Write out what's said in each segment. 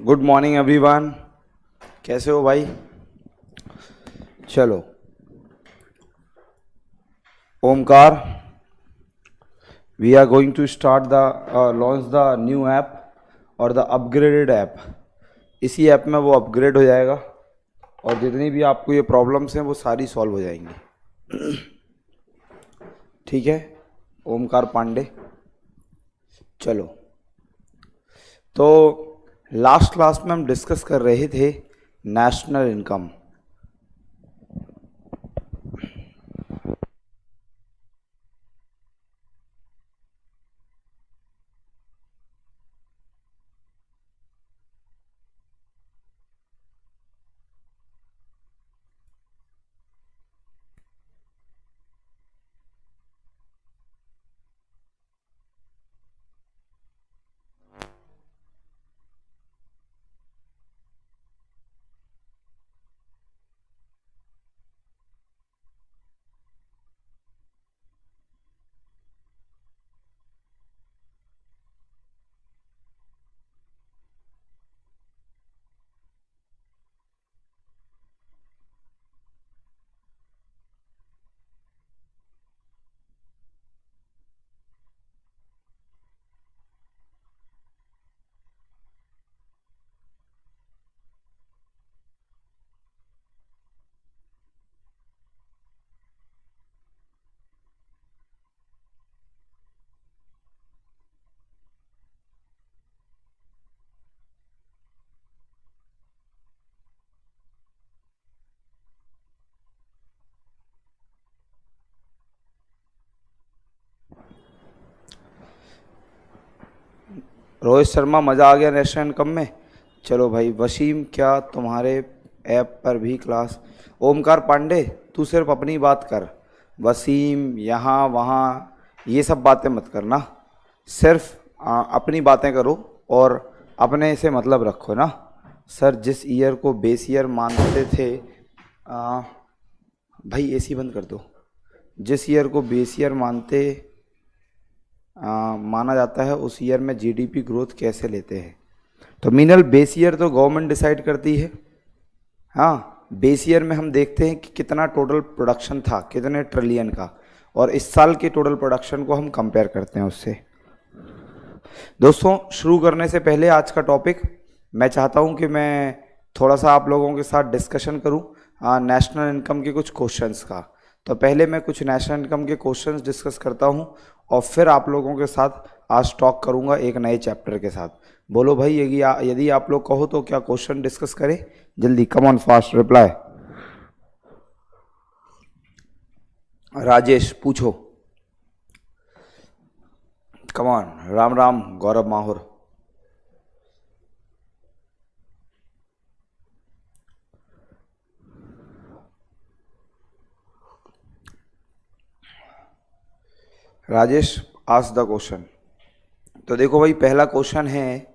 Good morning everyone. कैसे हो भाई? चलो, Omkar, we are going to start the launch the new app और द अपग्रेडेड ऐप। इसी ऐप में वो अपग्रेड हो जाएगा और जितनी भी आपको ये प्रॉब्लम्स हैं वो सारी सॉल्व हो जाएंगी। ठीक है, ओमकार पांडे। चलो, तो लास्ट क्लास में हम डिस्कस कर रहे थे नेशनल इनकम। रोहित शर्मा, मज़ा आ गया नेशनल इनकम में। चलो भाई, वसीम, क्या तुम्हारे ऐप पर भी क्लास? ओमकार पांडे, तू सिर्फ अपनी बात कर। वसीम, यहाँ वहाँ ये सब बातें मत करना, सिर्फ अपनी बातें करो और अपने से मतलब रखो ना। सर, जिस ईयर को बेस ईयर मानते थे, भाई एसी बंद कर दो। जिस ईयर को बेस ईयर माना जाता है उस ईयर में जीडीपी ग्रोथ कैसे लेते हैं? तो मीनल, बेस ईयर तो गवर्नमेंट डिसाइड करती है। हाँ, बेस ईयर में हम देखते हैं कि कितना टोटल प्रोडक्शन था, कितने ट्रिलियन का, और इस साल के टोटल प्रोडक्शन को हम कंपेयर करते हैं उससे। दोस्तों, शुरू करने से पहले आज का टॉपिक मैं चाहता हूं कि मैं थोड़ा सा आप लोगों के साथ डिस्कशन करूं नेशनल इनकम के कुछ क्वेश्चंस का। तो पहले मैं कुछ नेशनल इनकम के क्वेश्चंस डिस्कस करता हूं और फिर आप लोगों के साथ आज टॉक करूंगा एक नए चैप्टर के साथ। बोलो भाई, यदि आप लोग कहो तो क्या क्वेश्चन डिस्कस करें? जल्दी, come on, fast reply. Rajesh, पूछो। Come on. Ram Ram, Gaurav Mahur. Rajesh, ask the question. तो देखो भाई, पहला क्वेश्चन है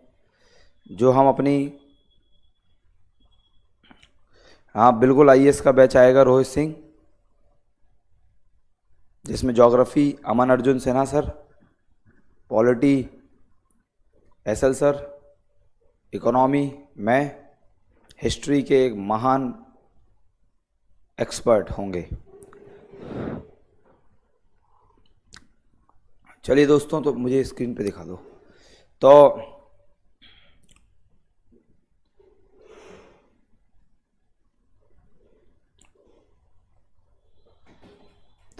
जो हम अपनी, हाँ बिल्कुल, आईएएस का बैच आएगा रोहित सिंह, जिसमें geography Aman Arjun Sinha sir, polity SL sir, economy मैं, हिस्ट्री के एक महान एक्सपर्ट होंगे। चलिए दोस्तों, तो मुझे स्क्रीन पे दिखा दो। तो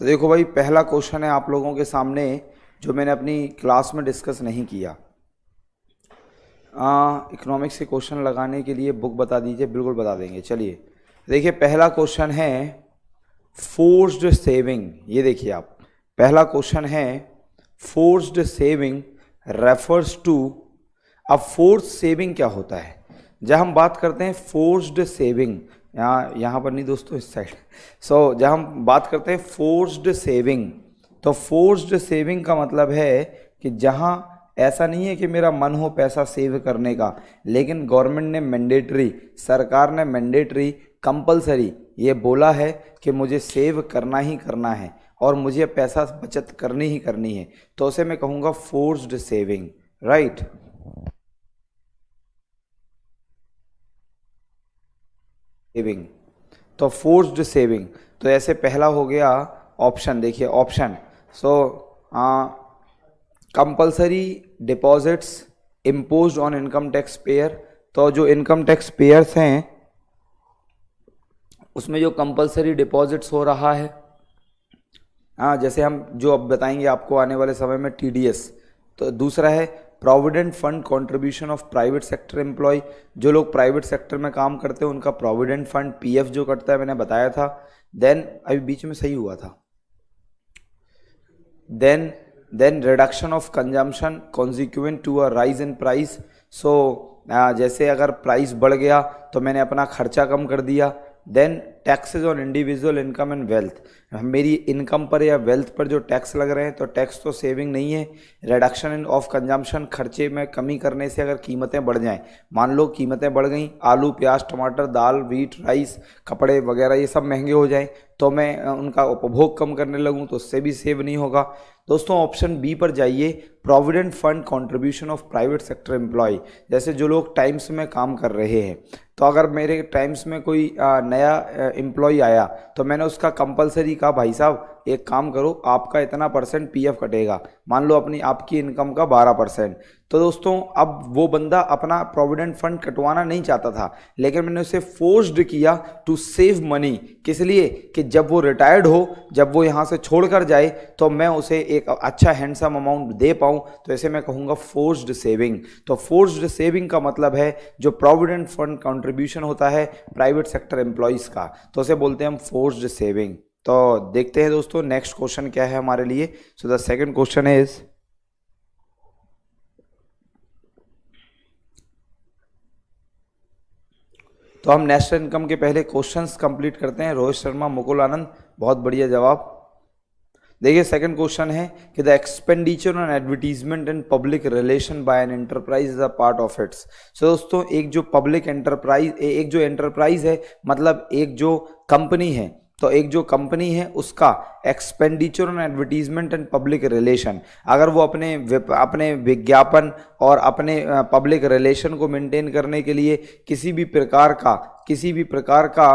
देखो भाई, पहला क्वेश्चन है आप लोगों के सामने जो मैंने अपनी क्लास में डिस्कस नहीं किया। इकोनॉमिक्स के क्वेश्चन लगाने के लिए बुक बता दीजिए। बिल्कुल बता देंगे। चलिए देखिए, पहला क्वेश्चन है फोर्स्ड सेविंग। ये देखिए आप, पहला क्वेश्चन है फोर्स्ड सेविंग रेफर्स टू। अब फोर्स्ड सेविंग क्या होता है? जब हम बात करते हैं फोर्स्ड सेविंग, यहाँ पर नहीं दोस्तों, इस साइड। जब हम बात करते हैं फोर्स्ड सेविंग, तो फोर्स्ड सेविंग का मतलब है कि जहाँ ऐसा नहीं है कि मेरा मन हो पैसा सेव करने का, लेकिन गवर्नमेंट ने मैंडेटरी, सरकार ने मैंडेटरी, कंपलसरी ये बोला है कि मुझे सेव करना ही करना है और मुझे पैसा बचत करनी ही करनी है, तो उसे मैं कहूँगा फोर्स्ड सेविंग, राइट। सेविंग, तो फोर्स्ड सेविंग, तो ऐसे पहला हो गया ऑप्शन, देखिए option, so compulsory deposits imposed on income tax payer, तो जो इनकम टैक्स पेयर्स हैं उसमें जो कंपल्सरी डिपॉजिट्स हो रहा है, जैसे हम जो अब बताएंगे आपको आने वाले समय में टीडीएस। तो दूसरा है provident fund contribution of private sector employ, जो लोग प्राइवेट सेक्टर में काम करते हैं उनका प्रोविडेंट फंड पीएफ जो कटता है, मैंने बताया था। देन अभी बीच में सही हुआ था, then reduction of consumption consequent to a rise in price, so जैसे अगर प्राइस बढ़ गया तो मैंने अपना खर्चा कम कर दिया। Then taxes on individual income and wealth, मेरी इनकम पर या वेल्थ पर जो टैक्स लग रहे हैं तो टैक्स तो सेविंग नहीं है। रिडक्शन इन ऑफ कंजम्पशन, खर्चे में कमी करने से अगर कीमतें बढ़ जाएं, मान लो कीमतें बढ़ गई, आलू प्याज टमाटर दाल व्हीट राइस कपड़े वगैरह ये सब महंगे हो जाएं, तो मैं उनका उपभोग कम करने लगूं तो उससे भी सेव नहीं होगा। दोस्तों ऑप्शन बी पर जाइए, provident fund contribution of private sector employ, जैसे जो लोग टाइम्स में काम कर रहे हैं, तो अगर मेरे टाइम्स में कोई नया एम्प्लॉय आया तो मैंने उसका कंपलसरी कहा भाई साहब एक काम करो आपका इतना % पीएफ कटेगा, मान लो अपनी आपकी इनकम का 12%। तो दोस्तों अब वो बंदा अपना प्रोविडेंट फंड कटवाना नहीं चाहता था, लेकिन मैंने उसे फोर्स्ड किया टू सेव मनी, किस लिए कि जब वो रिटायर्ड हो, जब वो यहाँ से छोड़कर जाए तो मैं उसे एक अच्छा हैंडसम अमाउंट दे पाऊँ, तो ऐसे मैं कहूँगा फोर्स्ड सेविंग। तो फोर्स्ड सेविंग का मतलब है जो प्रोविडेंट फंड कंट्रीब्यूशन होता है प्राइवेट सेक्टर एम्प्लॉयज़ का, तो उसे बोलते हैं हम फोर्स्ड सेविंग। तो देखते हैं दोस्तों नेक्स्ट क्वेश्चन क्या है हमारे लिए। So the second question is, तो हम नेशनल इनकम के पहले क्वेश्चंस कंप्लीट करते हैं। रोहित शर्मा मुकुल आनंद, बहुत बढ़िया जवाब। देखिए सेकंड क्वेश्चन है कि the expenditure on advertisement and public relation by an enterprise is a part of its. So दोस्तों एक जो पब्लिक एंटरप्राइज, एक जो एंटरप्राइज है मतलब एक जो कंपनी है, तो एक जो कंपनी है उसका expenditure on advertisement and public relation, अगर वो अपने विज्ञापन और अपने पब्लिक रिलेशन को मेंटेन करने के लिए किसी भी प्रकार का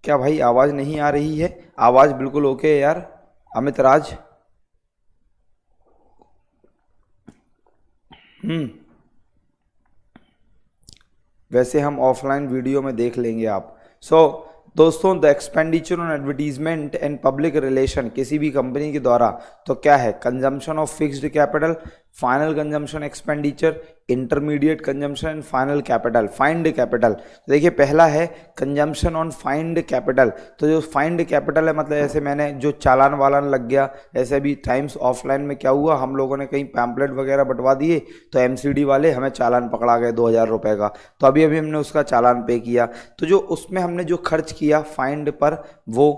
क्या भाई आवाज़ नहीं आ रही है? आवाज़ बिल्कुल ओके है यार अमित राज। वैसे हम ऑफलाइन वीडियो में देख लेंगे आप। दोस्तों the expenditure on advertisement and public relation किसी भी कंपनी के द्वारा तो क्या है? Consumption of fixed capital, final consumption expenditure, intermediate consumption and final capital, find capital. तो देखिए पहला है कंजम्पशन ऑन फाइंड कैपिटल। तो जो फाइंड कैपिटल है मतलब जैसे मैंने जो चालान वालान लग गया, ऐसे भी टाइम्स ऑफलाइन में क्या हुआ, हम लोगों ने कहीं पैम्पलेट वगैरह बंटवा दिए तो एमसीडी वाले हमें चालान पकड़ा गए 2000 रुपये का, तो अभी हमने उसका चालान पे किया, तो जो उसमें हमने जो खर्च किया फाइंड पर वो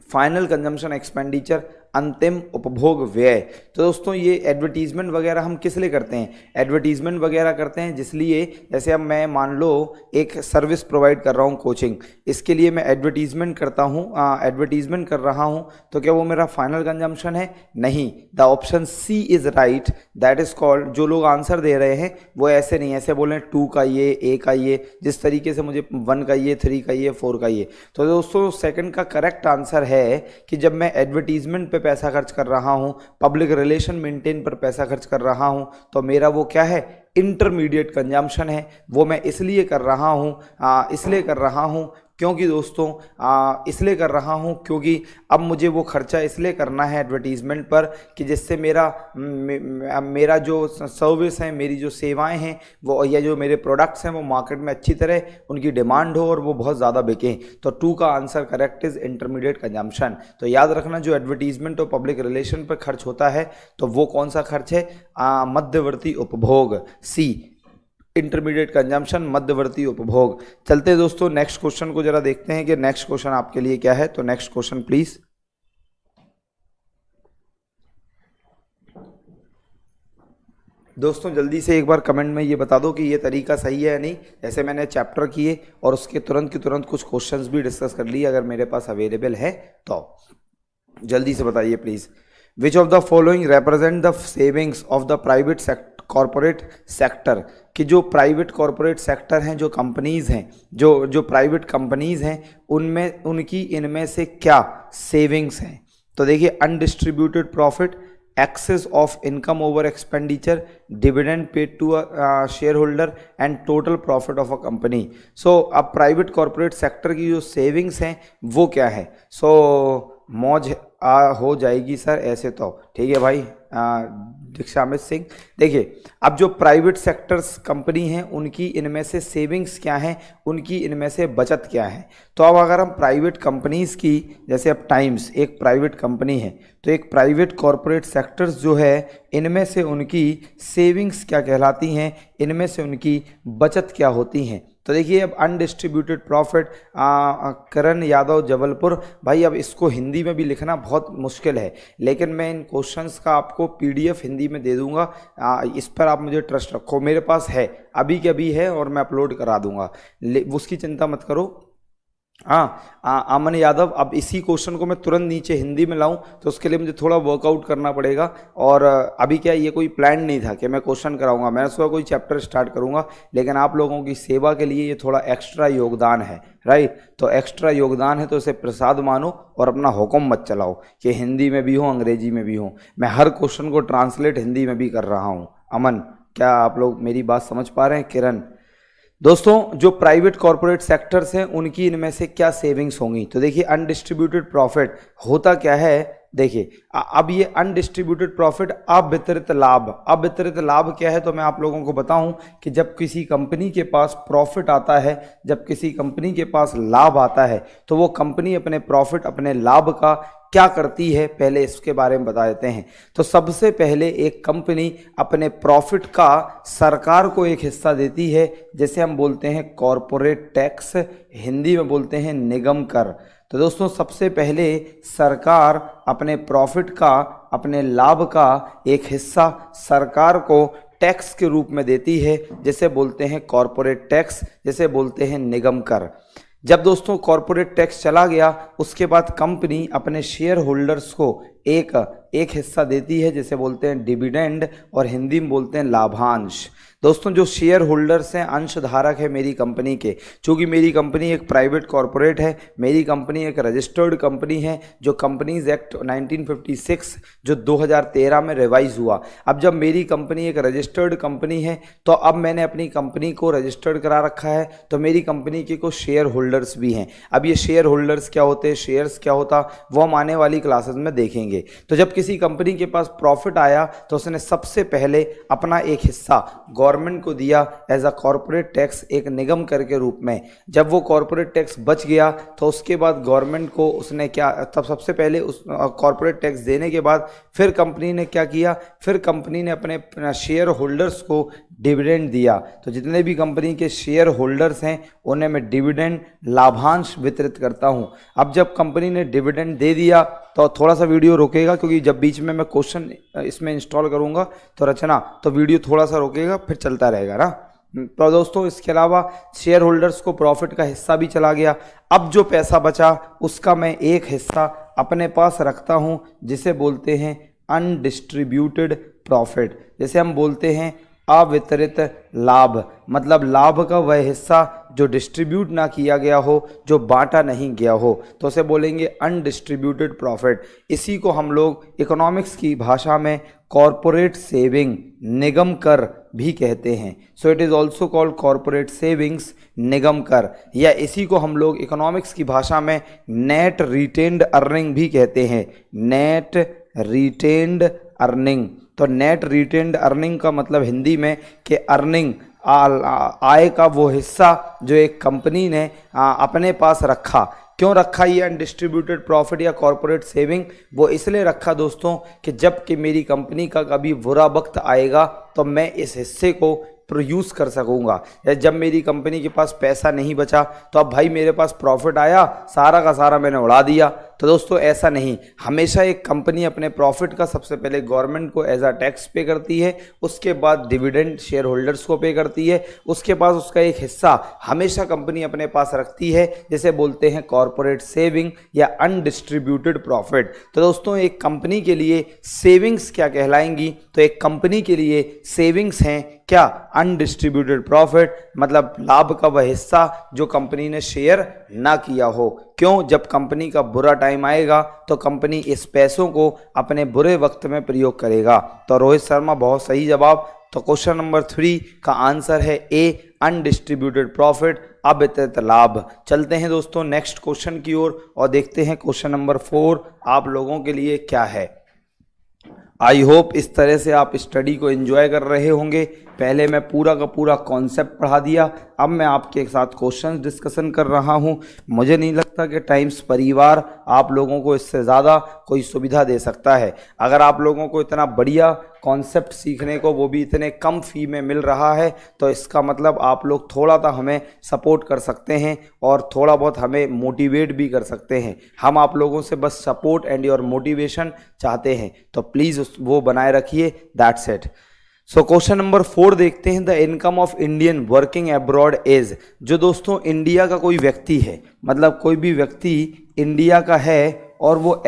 फाइनल कंजम्पशन एक्सपेंडिचर, अंतिम उपभोग व्यय। तो दोस्तों ये एडवर्टीजमेंट वगैरह हम किस लिए करते हैं? एडवर्टीजमेंट वगैरह करते हैं जिसलिए जैसे अब मैं मान लो एक सर्विस प्रोवाइड कर रहा हूँ कोचिंग, इसके लिए मैं एडवर्टीजमेंट करता हूँ, एडवर्टीजमेंट कर रहा हूँ, तो क्या वो मेरा फाइनल कंजम्पशन है? नहीं। The option C is right, that is called, जो लोग आंसर दे रहे हैं वो ऐसे नहीं, ऐसे बोले 2 का ये, A का ये, जिस तरीके से मुझे 1 का ये, 3 का ये, 4 का ये। तो दोस्तों सेकंड का करेक्ट आंसर है कि जब मैं एडवर्टीजमेंट पे पैसा खर्च कर रहा हूं, पब्लिक रिलेशन मेंटेन पर पैसा खर्च कर रहा हूं, तो मेरा वो क्या है? इंटरमीडिएट कंजम्पशन है। वो मैं इसलिए कर रहा हूं क्योंकि दोस्तों इसलिए कर रहा हूं क्योंकि अब मुझे वो खर्चा इसलिए करना है एडवर्टीजमेंट पर कि जिससे मेरा जो सर्विस है, मेरी जो सेवाएं हैं वो, या जो मेरे प्रोडक्ट्स हैं वो मार्केट में अच्छी तरह उनकी डिमांड हो और वो बहुत ज़्यादा बिकें। तो 2 का answer correct is intermediate consumption. तो याद रखना जो एडवर्टीजमेंट और पब्लिक रिलेशन पर खर्च होता है तो वो कौन सा खर्च है? मध्यवर्ती उपभोग, सी इंटरमीडिएट कंजम्पशन, मध्यवर्ती उपभोग। चलते हैं दोस्तों नेक्स्ट क्वेश्चन को जरा देखते हैं कि नेक्स्ट क्वेश्चन आपके लिए क्या है। तो नेक्स्ट क्वेश्चन प्लीज। दोस्तों जल्दी से एक बार कमेंट में ये बता दो कि ये तरीका सही है या नहीं। जैसे मैंने चैप्टर किए और उसके तुरंत की तुरंत कुछ क्वेश्चंस भी डिस्कस कर लिए, अगर मेरे पास अवेलेबल है तो जल्दी से बताइए please. Which of the following represent the savings of the private sector corporate sector कि जो प्राइवेट कॉरपोरेट सेक्टर हैं, जो कंपनीज़ हैं, जो प्राइवेट कंपनीज़ हैं, उनमें उनकी इनमें से क्या सेविंग्स हैं। तो देखिए undistributed profit, excess of income over expenditure, dividend paid to share holder and total profit of a company. So अब प्राइवेट कॉरपोरेट सेक्टर की जो सेविंग्स हैं वो क्या है। सो मौज हो जाएगी सर ऐसे तो ठीक है भाई दीक्षामित सिंह। देखिए अब जो प्राइवेट सेक्टर्स कंपनी हैं उनकी इनमें से सेविंग्स क्या हैं, उनकी इनमें से बचत क्या है। तो अब अगर हम प्राइवेट कंपनीज़ की, जैसे अब टाइम्स एक प्राइवेट कंपनी है, तो एक प्राइवेट कॉरपोरेट सेक्टर्स जो है इनमें से उनकी सेविंग्स क्या कहलाती हैं, इनमें से उनकी बचत क्या होती हैं। तो देखिए अब अनडिस्ट्रीब्यूटेड प्रॉफिट, करण यादव जबलपुर, भाई अब इसको हिंदी में भी लिखना बहुत मुश्किल है, लेकिन मैं इन क्वेश्चंस का आपको पीडीएफ हिंदी में दे दूंगा। इस पर आप मुझे ट्रस्ट रखो, मेरे पास है, अभी के अभी है और मैं अपलोड करा दूंगा, उसकी चिंता मत करो। अमन यादव, अब इसी क्वेश्चन को मैं तुरंत नीचे हिंदी में लाऊं तो उसके लिए मुझे थोड़ा वर्कआउट करना पड़ेगा। और अभी क्या ये कोई प्लान नहीं था कि मैं क्वेश्चन कराऊंगा, मैं उसका कोई चैप्टर स्टार्ट करूंगा, लेकिन आप लोगों की सेवा के लिए ये थोड़ा एक्स्ट्रा योगदान है, राइट। तो एक्स्ट्रा योगदान है तो इसे प्रसाद मानो और अपना हुक्म मत चलाओ कि हिंदी में भी हो अंग्रेजी में भी हो। मैं हर क्वेश्चन को ट्रांसलेट हिंदी में भी कर रहा हूँ। अमन, क्या आप लोग मेरी बात समझ पा रहे हैं? किरण, दोस्तों जो प्राइवेट कॉरपोरेट सेक्टर्स हैं उनकी इनमें से क्या सेविंग्स होंगी। तो देखिए अनडिस्ट्रीब्यूटेड प्रॉफिट होता क्या है, देखिए अब ये अनडिस्ट्रीब्यूटेड प्रॉफिट अवितरित लाभ, अवितरित लाभ क्या है तो मैं आप लोगों को बताऊं कि जब किसी कंपनी के पास प्रॉफिट आता है, जब किसी कंपनी के पास लाभ आता है, तो वो कंपनी अपने प्रॉफिट, अपने लाभ का क्या करती है, पहले इसके बारे में बता देते हैं। तो सबसे पहले एक कंपनी अपने प्रॉफिट का सरकार को एक हिस्सा देती है, जैसे हम बोलते हैं कॉरपोरेट टैक्स, हिंदी में बोलते हैं निगम कर। तो दोस्तों सबसे पहले सरकार अपने प्रॉफिट का, अपने लाभ का एक हिस्सा सरकार को टैक्स के रूप में देती है, जैसे बोलते हैं कॉरपोरेट टैक्स, जैसे बोलते हैं निगम कर। जब दोस्तों कॉरपोरेट टैक्स चला गया, उसके बाद कंपनी अपने शेयर होल्डर्स को एक हिस्सा देती है, जैसे बोलते हैं डिविडेंड और हिंदी में बोलते हैं लाभांश। दोस्तों जो शेयर होल्डर्स हैं, अंशधारक है मेरी कंपनी के, चूँकि मेरी कंपनी एक प्राइवेट कॉरपोरेट है, मेरी कंपनी एक रजिस्टर्ड कंपनी है, जो कंपनीज एक्ट 1956 जो 2013 में रिवाइज हुआ। अब जब मेरी कंपनी एक रजिस्टर्ड कंपनी है तो अब मैंने अपनी कंपनी को रजिस्टर्ड करा रखा है, तो मेरी कंपनी के कुछ शेयर होल्डर्स भी हैं। अब ये शेयर होल्डर्स क्या होते हैं, शेयर्स क्या होता, वो हम आने वाली क्लासेस में देखेंगे। तो जब किसी कंपनी के पास प्रॉफिट आया तो उसने सबसे पहले अपना एक हिस्सा गवर्नमेंट को दिया एज अ कॉरपोरेट टैक्स, एक निगम कर के रूप में। जब वो कॉरपोरेट टैक्स बच गया तो उसके बाद गवर्नमेंट को उसने क्या, तब सबसे पहले उस कॉरपोरेट टैक्स देने के बाद फिर कंपनी ने क्या किया, फिर कंपनी ने अपने शेयर होल्डर्स को डिविडेंड दिया। तो जितने भी कंपनी के शेयर होल्डर्स हैं उन्हें मैं डिविडेंड, लाभांश वितरित करता हूं। अब जब कंपनी ने डिविडेंड दे दिया तो थोड़ा सा वीडियो रोकेगा, क्योंकि जब बीच में मैं क्वेश्चन इसमें इंस्टॉल करूंगा तो रचना, तो वीडियो थोड़ा सा रोकेगा, फिर चलता रहेगा ना। तो दोस्तों इसके अलावा शेयर होल्डर्स को प्रॉफिट का हिस्सा भी चला गया। अब जो पैसा बचा उसका मैं एक हिस्सा अपने पास रखता हूं, जिसे बोलते हैं अनडिस्ट्रीब्यूटेड प्रॉफिट, जैसे हम बोलते हैं अवितरित लाभ, मतलब लाभ का वह हिस्सा जो डिस्ट्रीब्यूट ना किया गया हो, जो बांटा नहीं गया हो, तो उसे बोलेंगे अनडिस्ट्रीब्यूटेड प्रॉफिट। इसी को हम लोग इकोनॉमिक्स की भाषा में कॉरपोरेट सेविंग, निगम कर भी कहते हैं। So it is also called corporate savings, निगम कर, या इसी को हम लोग इकोनॉमिक्स की भाषा में नेट रिटेन्ड अर्निंग भी कहते हैं, नेट रिटेन्ड अर्निंग। तो नेट रिटेन्ड अर्निंग का मतलब हिंदी में कि अर्निंग, आय का वो हिस्सा जो एक कंपनी ने अपने पास रखा। क्यों रखा ये अनडिस्ट्रीब्यूटेड प्रॉफिट या कॉरपोरेट सेविंग? वो इसलिए रखा दोस्तों कि जब कि मेरी कंपनी का कभी बुरा वक्त आएगा तो मैं इस हिस्से को यूज़ कर सकूंगा। या जब मेरी कंपनी के पास पैसा नहीं बचा तो अब भाई मेरे पास प्रॉफिट आया, सारा का सारा मैंने उड़ा दिया, तो दोस्तों ऐसा नहीं, हमेशा एक कंपनी अपने प्रॉफिट का सबसे पहले गवर्नमेंट को एज अ टैक्स पे करती है, उसके बाद डिविडेंड शेयर होल्डर्स को पे करती है, उसके बाद उसका एक हिस्सा हमेशा कंपनी अपने पास रखती है, जिसे बोलते हैं कॉर्पोरेट सेविंग या अनडिस्ट्रीब्यूटेड प्रॉफिट। तो दोस्तों एक कंपनी के लिए सेविंग्स क्या कहलाएंगी? तो एक कंपनी के लिए सेविंग्स हैं क्या? अनडिस्ट्रीब्यूटेड प्रॉफिट, मतलब लाभ का वह हिस्सा जो कंपनी ने शेयर ना किया हो। क्यों? जब कंपनी का बुरा टाइम आएगा तो कंपनी इस पैसों को अपने बुरे वक्त में प्रयोग करेगा। तो रोहित शर्मा बहुत सही जवाब। तो क्वेश्चन नंबर 3 का आंसर है ए, अनडिस्ट्रीब्यूटेड प्रॉफिट, अवितरित लाभ। चलते हैं दोस्तों नेक्स्ट क्वेश्चन की ओर और देखते हैं क्वेश्चन नंबर 4 आप लोगों के लिए क्या है। आई होप इस तरह से आप स्टडी को एंजॉय कर रहे होंगे। पहले मैं पूरा का पूरा कॉन्सेप्ट पढ़ा दिया, अब मैं आपके साथ क्वेश्चंस डिस्कशन कर रहा हूं। मुझे नहीं लगता कि टाइम्स परिवार आप लोगों को इससे ज़्यादा कोई सुविधा दे सकता है। अगर आप लोगों को इतना बढ़िया कॉन्सेप्ट सीखने को वो भी इतने कम फ़ी में मिल रहा है तो इसका मतलब आप लोग थोड़ा सा हमें सपोर्ट कर सकते हैं और थोड़ा बहुत हमें मोटिवेट भी कर सकते हैं। हम आप लोगों से बस सपोर्ट एंड योर मोटिवेशन चाहते हैं, तो प्लीज़ वो बनाए रखिए। That's it. So question number 4 देखते हैं। The income of Indian working abroad is, जो दोस्तों इंडिया का कोई व्यक्ति है, मतलब कोई भी व्यक्ति इंडिया का है और वो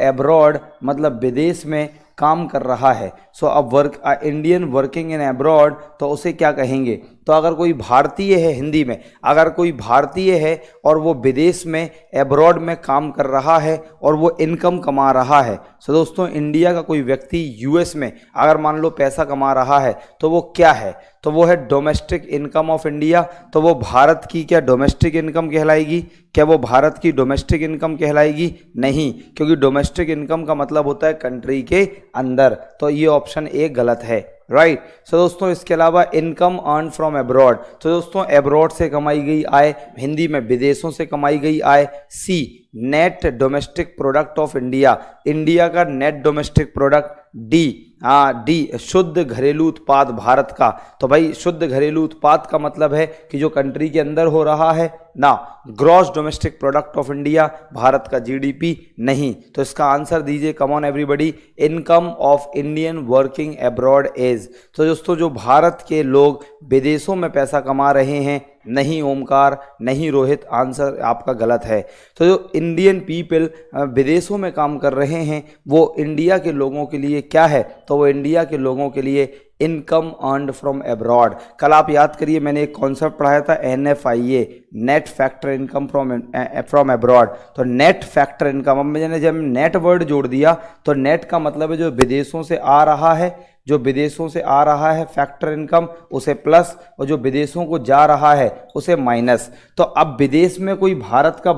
एब्रॉड मतलब विदेश में काम कर रहा है। सो अब इंडियन वर्किंग इन अब्रॉड तो उसे क्या कहेंगे? तो अगर कोई भारतीय है, हिंदी में अगर कोई भारतीय है और वो विदेश में एब्रॉड में काम कर रहा है और वो इनकम कमा रहा है। सो दोस्तों इंडिया का कोई व्यक्ति यूएस में अगर मान लो पैसा कमा रहा है तो वो क्या है? तो वो है डोमेस्टिक इनकम ऑफ इंडिया। तो वो भारत की क्या डोमेस्टिक इनकम कहलाएगी? क्या वो भारत की डोमेस्टिक इनकम कहलाएगी? नहीं, क्योंकि डोमेस्टिक इनकम का मतलब होता है कंट्री के अंदर। तो ये ऑप्शन ए गलत है, राइट। सो दोस्तों इसके अलावा इनकम अर्न फ्रॉम एब्रॉड, तो दोस्तों एब्रॉड से कमाई गई आय, हिंदी में विदेशों से कमाई गई आय। C, net domestic product of India, India का नेट डोमेस्टिक प्रोडक्ट। डी, शुद्ध घरेलू उत्पाद भारत का। तो भाई शुद्ध घरेलू उत्पाद का मतलब है कि जो कंट्री के अंदर हो रहा है ना। Gross domestic product of India, Bharat का जीडीपी नहीं। तो इसका आंसर दीजिए, come on everybody. Income of Indian working abroad is, तो दोस्तों जो भारत के लोग विदेशों में पैसा कमा रहे हैं। नहीं ओमकार, नहीं रोहित, आंसर आपका गलत है। तो जो इंडियन पीपल विदेशों में काम कर रहे हैं वो इंडिया के लोगों के लिए क्या है? तो वो इंडिया के लोगों के लिए इनकम अर्नड फ्रॉम एब्रॉड। कल आप याद करिए मैंने एक कॉन्सेप्ट पढ़ाया था NFIA, net factor income from abroad. तो नेट फैक्टर इनकम, अब मैंने जब नेट वर्ड जोड़ दिया तो नेट का मतलब है जो विदेशों से आ रहा है, जो विदेशों से आ रहा है फैक्टर इनकम उसे प्लस, और जो विदेशों को जा रहा है उसे माइनस। तो अब विदेश में कोई भारत का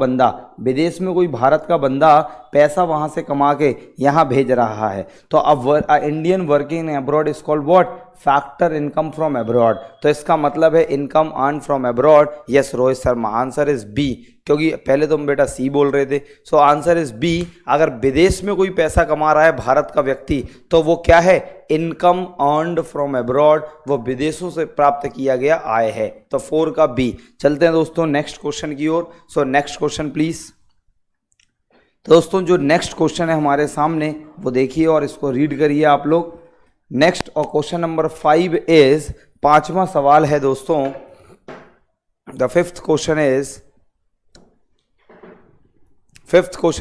बंदा पैसा वहां से कमा के यहाँ भेज रहा है। तो अब Indian working in abroad is called what? Factor income from abroad. तो इसका मतलब है income earn from abroad. Yes Rohit Sharma, answer is B, क्योंकि पहले तुम बेटा सी बोल रहे थे। So answer is B. अगर विदेश में कोई पैसा कमा रहा है भारत का व्यक्ति तो वो क्या है? इनकम अर्नड फ्रॉम एब्रॉड, वो विदेशों से प्राप्त किया गया आय है। तो 4 का बी। चलते हैं दोस्तों नेक्स्ट क्वेश्चन की ओर। So next question please. तो दोस्तों जो नेक्स्ट क्वेश्चन है हमारे सामने वो देखिए और इसको रीड करिए आप लोग। नेक्स्ट और क्वेश्चन नंबर 5 इज, 5वां सवाल है दोस्तों। The fifth question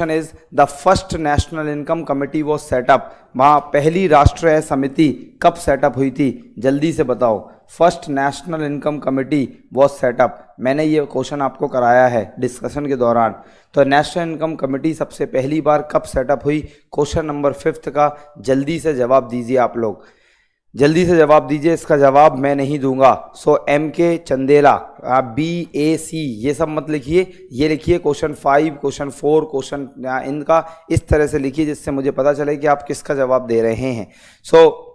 is the first national income committee was setup. वहाँ पहली राष्ट्रीय समिति कब सेटअप हुई थी? जल्दी से बताओ। First national income committee was setup, मैंने ये क्वेश्चन आपको कराया है डिस्कशन के दौरान। तो नेशनल इनकम कमेटी सबसे पहली बार कब सेटअप हुई? क्वेश्चन नंबर 5 का जल्दी से जवाब दीजिए आप लोग, जल्दी से जवाब दीजिए। इसका जवाब मैं नहीं दूंगा। सो MK चंदेला, BAC ये सब मत लिखिए, ये लिखिए क्वेश्चन 5, क्वेश्चन 4, क्वेश्चन इनका इस तरह से लिखिए जिससे मुझे पता चले कि आप किसका जवाब दे रहे हैं। सो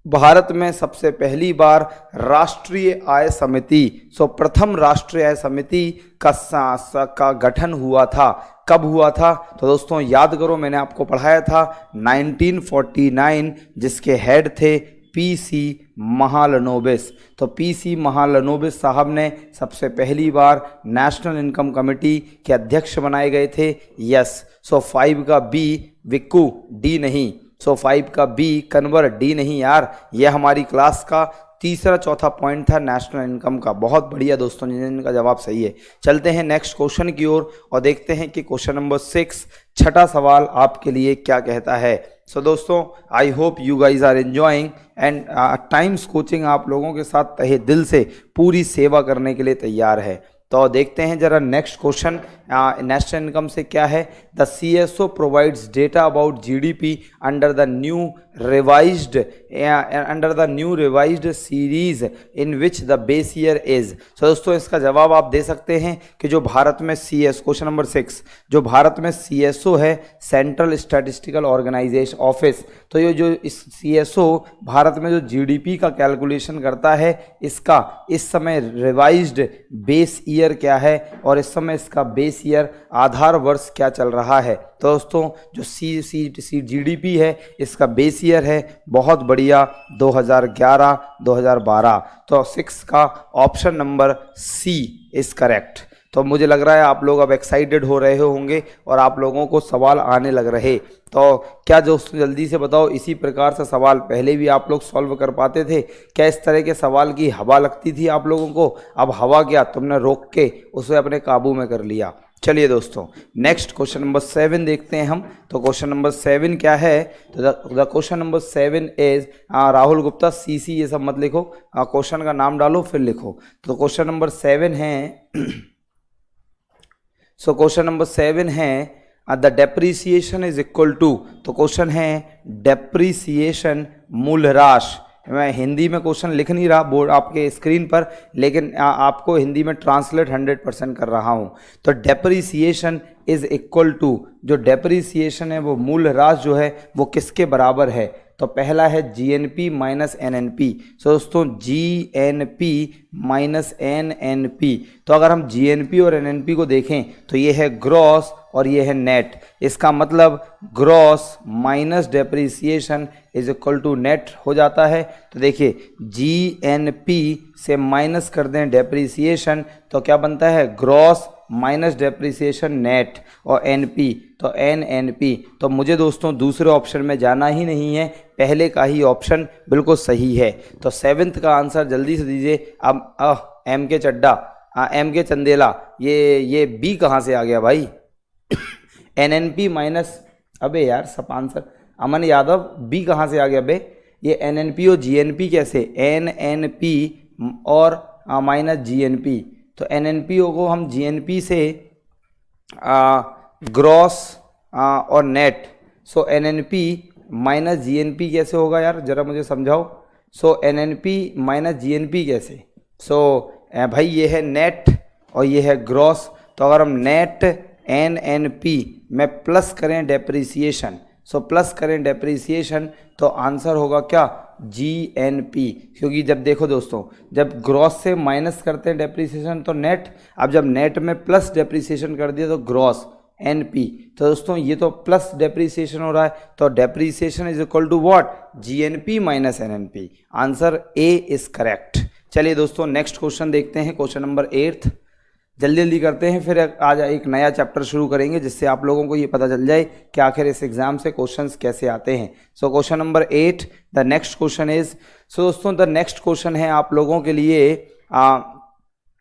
भारत में सबसे पहली बार राष्ट्रीय आय समिति, प्रथम राष्ट्रीय आय समिति का गठन हुआ था। कब हुआ था? तो दोस्तों याद करो, मैंने आपको पढ़ाया था 1949, जिसके हेड थे PC महालनोबिस। तो पीसी महालनोबिस साहब ने सबसे पहली बार नेशनल इनकम कमेटी के अध्यक्ष बनाए गए थे। यस। सो 5 का बी विक्कू, डी नहीं। सो 5 का बी कन्वर, डी नहीं यार। यह हमारी क्लास का तीसरा चौथा पॉइंट था नेशनल इनकम का। बहुत बढ़िया दोस्तों, जिनका जवाब सही है। चलते हैं नेक्स्ट क्वेश्चन की ओर और देखते हैं कि क्वेश्चन नंबर 6 छठा सवाल आपके लिए क्या कहता है। सो दोस्तों, I hope you guys are enjoying and times coaching आप लोगों के साथ तहे दिल से पूरी सेवा करने के लिए तैयार है। तो देखते हैं जरा नेक्स्ट क्वेश्चन नेशनल इनकम से क्या है। The CSO provides data about GDP under the new revised series in which the base year is. So दोस्तों, इसका जवाब आप दे सकते हैं कि जो भारत में क्वेश्चन नंबर 6 जो भारत में CSO है, सेंट्रल स्टैटिस्टिकल ऑर्गेनाइजेशन ऑफिस, तो ये जो इस CSO भारत में जो GDP का कैलकुलेशन करता है, इसका इस समय रिवाइज्ड बेस ईयर क्या है और इस समय इसका बेस ईयर आधार वर्ष क्या चल रहा है। तो दोस्तों, जो GDP है इसका बेस ईयर है, बहुत बढ़िया, 2011-2012। तो 6 का option number C is correct. तो मुझे लग रहा है आप लोग अब एक्साइटेड हो रहे होंगे और आप लोगों को सवाल आने लग रहे। तो क्या दोस्तों जल्दी से बताओ, इसी प्रकार से सवाल पहले भी आप लोग सॉल्व कर पाते थे? क्या इस तरह के सवाल की हवा लगती थी आप लोगों को? अब हवा क्या, तुमने रोक के उसे अपने काबू में कर लिया। चलिए दोस्तों, नेक्स्ट क्वेश्चन नंबर 7 देखते हैं हम। तो क्वेश्चन नंबर 7 क्या है? तो the question number 7 is, Rahul Gupta CC ये सब मत लिखो, क्वेश्चन का नाम डालो फिर लिखो। तो क्वेश्चन नंबर 7 है सो क्वेश्चन नंबर 7 है the depreciation is equal to. तो क्वेश्चन है डेप्रीसिएशन मूल्यह्रास। मैं हिंदी में क्वेश्चन लिख नहीं रहा बोर्ड आपके स्क्रीन पर, लेकिन आपको हिंदी में ट्रांसलेट 100% कर रहा हूं। तो डेप्रीसिएशन इज इक्वल टू, जो डेप्रीसिएशन है वो मूल्यह्रास जो है वो किसके बराबर है? तो पहला है GNP माइनस NNP। सो दोस्तों, GNP माइनस NNP। तो अगर हम GNP और NNP को देखें तो ये है ग्रॉस और ये है नेट। इसका मतलब gross minus depreciation is equal to net हो जाता है। तो देखिए, GNP से माइनस कर दें डेप्रीसिएशन तो क्या बनता है? ग्रॉस माइनस डेप्रीसिएशन नेट, और NP तो NNP। तो मुझे दोस्तों दूसरे ऑप्शन में जाना ही नहीं है, पहले का ही ऑप्शन बिल्कुल सही है। तो 7th का आंसर जल्दी से दीजिए। अब MK चड्डा, MK चंदेला, ये B कहाँ से आ गया भाई? NNP माइनस, अबे यार सब आंसर, अमन यादव B कहाँ से आ गया बे? ये NNP और GNP कैसे? NNP और माइनस GNP। तो NNP को हम GNP से ग्रॉस और नेट, सो NNP माइनस GNP कैसे होगा यार, जरा मुझे समझाओ। सो NNP माइनस GNP कैसे? सो भाई ये है नेट और ये है ग्रॉस। तो अगर हम नेट NNP में प्लस करें डेप्रीसिएशन, सो प्लस करें डेप्रीसिएशन तो आंसर होगा क्या? GNP। क्योंकि जब देखो दोस्तों, जब ग्रॉस से माइनस करते हैं डेप्रीसिएशन तो नेट, अब जब नेट में प्लस डेप्रीसिएशन कर दिया तो ग्रॉस NP। तो दोस्तों ये तो प्लस डेप्रीसिएशन हो रहा है, तो depreciation is equal to what? GNP minus NNP। Answer A is correct. चलिए दोस्तों, नेक्स्ट क्वेश्चन देखते हैं, क्वेश्चन नंबर 8। जल्दी जल्दी करते हैं, फिर आज एक नया चैप्टर शुरू करेंगे जिससे आप लोगों को ये पता चल जाए कि आखिर इस एग्जाम से क्वेश्चंस कैसे आते हैं। So question number 8, the next question is, so दोस्तों द नेक्स्ट क्वेश्चन है आप लोगों के लिए,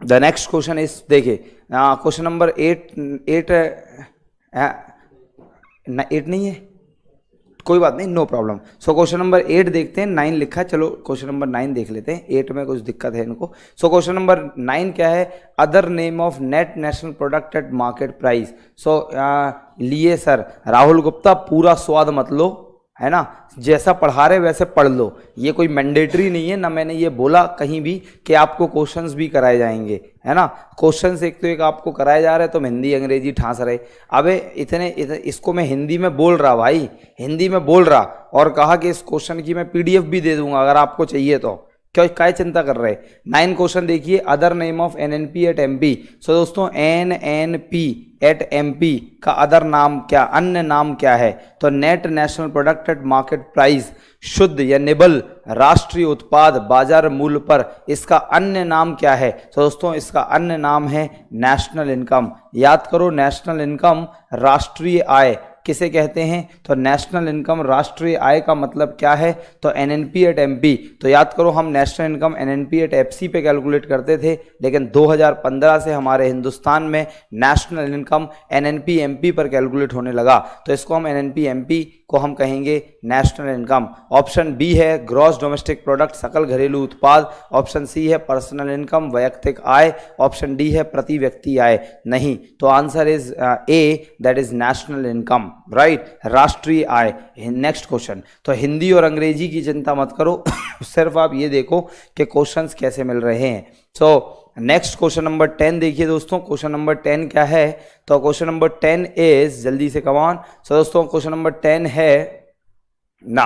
द नेक्स्ट क्वेश्चन इज, देखिए क्वेश्चन नंबर 8 नहीं है, कोई बात नहीं, no problem. So question number 8 देखते हैं, 9 लिखा है, चलो क्वेश्चन नंबर 9 देख लेते हैं, 8 में कुछ दिक्कत है इनको। सो क्वेश्चन नंबर 9 क्या है? Other name of net national product at market price. So लिए सर राहुल गुप्ता पूरा स्वाद मत लो, है ना, जैसा पढ़ा रहे वैसे पढ़ लो, ये कोई मैंडेटरी नहीं है ना, मैंने ये बोला कहीं भी कि आपको क्वेश्चंस भी कराए जाएंगे, है ना। क्वेश्चंस एक तो एक आपको कराए जा रहे हैं, तुम हिंदी अंग्रेजी ठांस रहे। अबे इतने इसको मैं हिंदी में बोल रहा भाई, हिंदी में बोल रहा, और कहा कि इस क्वेश्चन की मैं PDF भी दे दूंगा अगर आपको चाहिए तो, क्यों काय चिंता कर रहे। 9 क्वेश्चन देखिए, other name of NNP at MP। So दोस्तों NNP एट MP का अदर नाम क्या, अन्य नाम क्या है? तो net national product at market price. शुद्ध या निबल राष्ट्रीय उत्पाद बाजार मूल्य पर इसका अन्य नाम क्या है? तो दोस्तों इसका अन्य नाम है नेशनल इनकम। याद करो, नेशनल इनकम राष्ट्रीय आय किसे कहते हैं? तो नेशनल इनकम राष्ट्रीय आय का मतलब क्या है? तो एनएनपी एट एमपी। तो याद करो, हम national income NNP at FC पे कैलकुलेट करते थे, लेकिन 2015 से हमारे हिंदुस्तान में नेशनल इनकम एनएनपी एमपी पर कैलकुलेट होने लगा, तो इसको हम एनएनपी एमपी को हम कहेंगे नेशनल इनकम। ऑप्शन बी है ग्रॉस डोमेस्टिक प्रोडक्ट सकल घरेलू उत्पाद, ऑप्शन सी है पर्सनल इनकम वैयक्तिक आय, ऑप्शन डी है प्रति व्यक्ति आय। नहीं, तो answer is a, that is national income, right, राष्ट्रीय आय। नेक्स्ट क्वेश्चन, तो हिंदी और अंग्रेजी की चिंता मत करो सिर्फ आप ये देखो कि क्वेश्चंस कैसे मिल रहे हैं। सो नेक्स्ट क्वेश्चन नंबर 10 देखिए दोस्तों, क्वेश्चन नंबर 10 क्या है? तो क्वेश्चन नंबर 10 इज, जल्दी से कम ऑन। सो दोस्तों क्वेश्चन नंबर 10 है ना,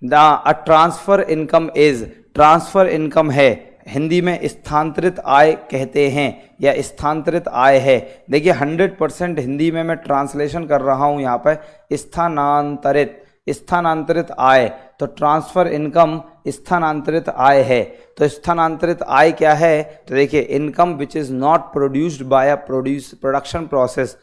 a transfer income is, transfer income है हिंदी में स्थानांतरित आय कहते हैं या स्थानांतरित आय है। देखिए 100% हिंदी में मैं ट्रांसलेशन कर रहा हूं यहाँ पर, स्थानांतरित, स्थानांतरित आय, तो ट्रांसफर इनकम स्थानांतरित आय है। तो स्थानांतरित आय क्या है? तो देखिए income which is not produced by a production process.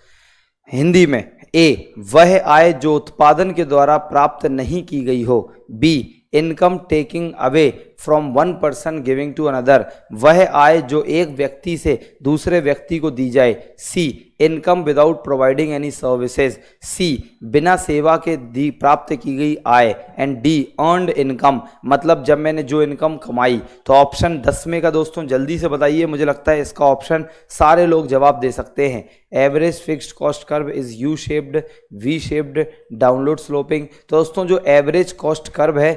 Hindi में ए, वह आय जो उत्पादन के द्वारा प्राप्त नहीं की गई हो। B, income taking away from one person giving to another, वह आय जो एक व्यक्ति से दूसरे व्यक्ति को दी जाए। C, income without providing any services. C, बिना सेवा के दी प्राप्त की गई आय। एंड डी, अर्नड इनकम, मतलब जब मैंने जो इनकम कमाई। तो ऑप्शन 10 में का दोस्तों जल्दी से बताइए, मुझे लगता है इसका ऑप्शन सारे लोग जवाब दे सकते हैं। Average fixed cost curve is U shaped, V shaped, download sloping. तो दोस्तों जो एवरेज कॉस्ट कर्व है,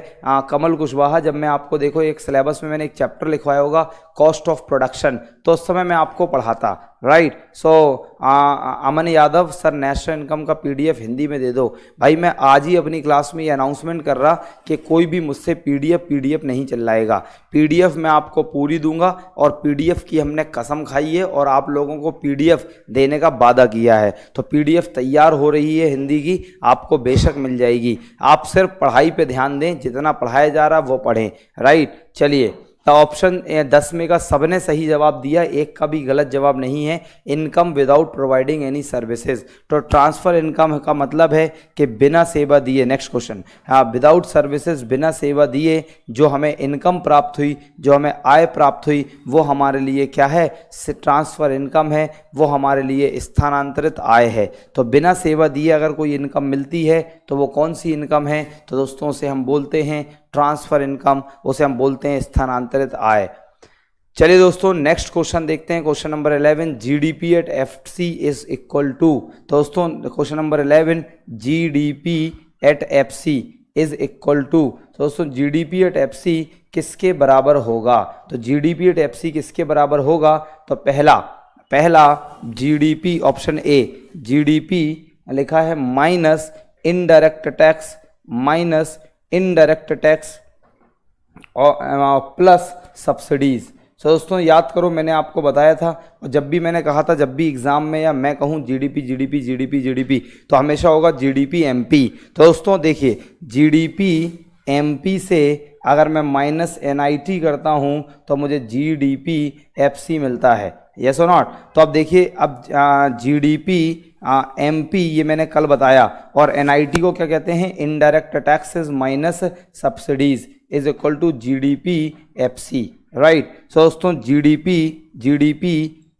कमल कुशवाहा, जब मैं आपको देखो एक सिलेबस में मैंने एक चैप्टर लिखवाया होगा कॉस्ट ऑफ प्रोडक्शन, तो उस समय मैं आपको पढ़ाता, राइट। सो अमन यादव सर नेशनल इनकम का पीडीएफ हिंदी में दे दो। भाई मैं आज ही अपनी क्लास में ये अनाउंसमेंट कर रहा कि कोई भी मुझसे पीडीएफ नहीं चिल्लाएगा। पीडीएफ मैं आपको पूरी दूंगा और पीडीएफ की हमने कसम खाई है और आप लोगों को पीडीएफ देने का वादा किया है। तो पीडीएफ तैयार हो रही है हिंदी की, आपको बेशक मिल जाएगी। आप सिर्फ पढ़ाई पे ध्यान दें, जितना पढ़ाया जा रहा वो पढ़ें, राइट। चलिए, तो ऑप्शन 10 में का सबने सही जवाब दिया, एक का भी गलत जवाब नहीं है। Income without providing any services, तो ट्रांसफर इनकम का मतलब है कि बिना सेवा दिए। नेक्स्ट क्वेश्चन, हाँ, विदाउट सर्विसेज, बिना सेवा दिए जो हमें इनकम प्राप्त हुई, जो हमें आय प्राप्त हुई, वो हमारे लिए क्या है? ट्रांसफर इनकम है, वो हमारे लिए स्थानांतरित आय है। तो बिना सेवा दिए अगर कोई इनकम मिलती है तो वो कौन सी इनकम है? तो दोस्तों उसे हम बोलते हैं ट्रांसफर इनकम, उसे हम बोलते हैं स्थानांतरित आय। चलिए दोस्तों नेक्स्ट क्वेश्चन देखते हैं, question number 11, GDP at FC is equal to. दोस्तों question number 11, GDP at FC is equal to. दोस्तों जीडीपी एट एफसी किसके बराबर होगा? तो जीडीपी एट एफसी किसके बराबर होगा? तो पहला जीडीपी, ऑप्शन ए, जीडीपी लिखा है minus indirect tax, minus indirect tax और प्लस सब्सिडीज। सो दोस्तों याद करो, मैंने आपको बताया था, और जब भी मैंने कहा था, जब भी एग्जाम में या मैं कहूँ जीडीपी तो हमेशा होगा जीडीपी एमपी। तो दोस्तों देखिए, जीडीपी एमपी से अगर मैं माइनस एनआईटी करता हूँ तो मुझे जीडीपी एफसी मिलता है, यस और नॉट। तो अब देखिए, अब जीडीपी एमपी ये मैंने कल बताया, और एनआईटी को क्या कहते हैं? Indirect taxes minus subsidies is equal to GDP FC, right. So दोस्तों GDP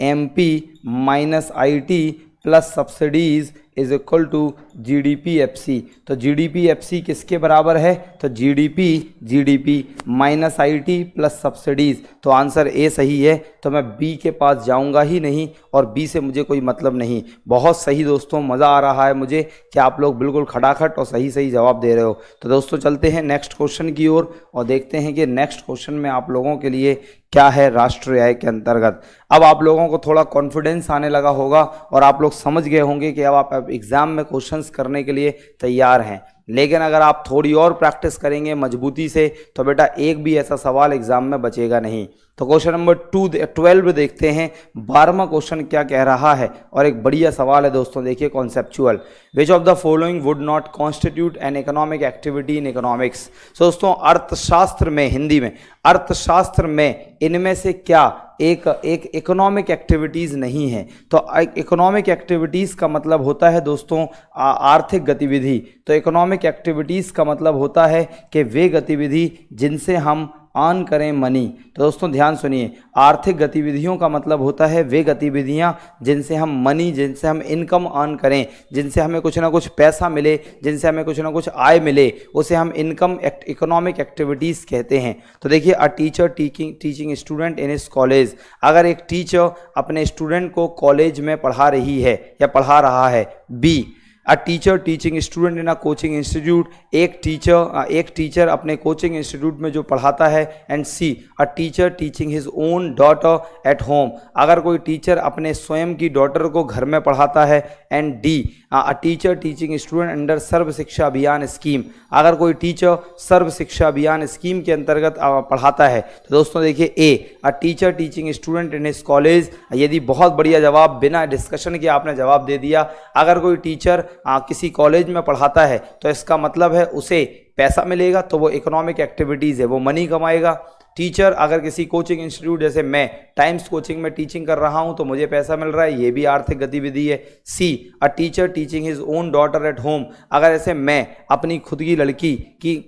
MP minus IT plus subsidies is equal to GDP FC. तो जीडीपी एफसी किसके बराबर है? तो GDP minus IT plus subsidies. तो आंसर ए सही है, तो मैं बी के पास जाऊंगा ही नहीं, और बी से मुझे कोई मतलब नहीं। बहुत सही दोस्तों, मज़ा आ रहा है मुझे कि आप लोग बिल्कुल खटाखट और सही जवाब दे रहे हो। तो दोस्तों चलते हैं नेक्स्ट क्वेश्चन की ओर और देखते हैं कि नेक्स्ट क्वेश्चन में आप लोगों के लिए क्या है राष्ट्रीय आय के अंतर्गत। अब आप लोगों को थोड़ा कॉन्फिडेंस आने लगा होगा और आप लोग समझ गए होंगे कि अब आप एग्जाम में क्वेश्चंस करने के लिए तैयार हैं। लेकिन अगर आप थोड़ी और प्रैक्टिस करेंगे मजबूती से, तो बेटा एक भी ऐसा सवाल एग्जाम में बचेगा नहीं। तो क्वेश्चन नंबर 12 देखते हैं 12वां क्वेश्चन क्या कह रहा है, और एक बढ़िया सवाल है दोस्तों, देखिए conceptual. Which of the following would not constitute an economic activity in economics. दोस्तों अर्थशास्त्र में, हिंदी में अर्थशास्त्र में इनमें से क्या एक इकोनॉमिक एक्टिविटीज़ नहीं है। तो इकोनॉमिक एक्टिविटीज़ का मतलब होता है दोस्तों आर्थिक गतिविधि। तो इकोनॉमिक एक्टिविटीज़ का मतलब होता है कि वे गतिविधि जिनसे हम अर्न करें मनी। तो दोस्तों ध्यान सुनिए, आर्थिक गतिविधियों का मतलब होता है वे गतिविधियां जिनसे हम मनी, जिनसे हम इनकम अर्न करें, जिनसे हमें कुछ ना कुछ पैसा मिले, जिनसे हमें कुछ ना कुछ आय मिले, उसे हम इनकम इकोनॉमिक एक्टिविटीज़ कहते हैं। तो देखिए अ teacher teaching student in his college, अगर एक टीचर अपने स्टूडेंट को कॉलेज में पढ़ा रही है या पढ़ा रहा है। B a teacher teaching student in a coaching institute, एक टीचर अपने कोचिंग इंस्टीट्यूट में जो पढ़ाता है। And C a teacher teaching his own daughter at home, अगर कोई टीचर अपने स्वयं की डॉटर को घर में पढ़ाता है। And D a teacher teaching student under Sarva Shiksha Abhiyan scheme, अगर कोई टीचर सर्व शिक्षा अभियान स्कीम के अंतर्गत पढ़ाता है। तो दोस्तों देखिए A a teacher teaching student in his college, यदि बहुत बढ़िया जवाब, बिना डिस्कशन के आपने जवाब दे दिया। अगर कोई टीचर किसी कॉलेज में पढ़ाता है तो इसका मतलब है उसे पैसा मिलेगा, तो वो इकोनॉमिक एक्टिविटीज़ है, वो मनी कमाएगा। टीचर अगर किसी कोचिंग इंस्टीट्यूट, जैसे मैं टाइम्स कोचिंग में टीचिंग कर रहा हूं तो मुझे पैसा मिल रहा है, ये भी आर्थिक गतिविधि है। C a teacher teaching his own daughter at home, अगर ऐसे मैं अपनी खुद की लड़की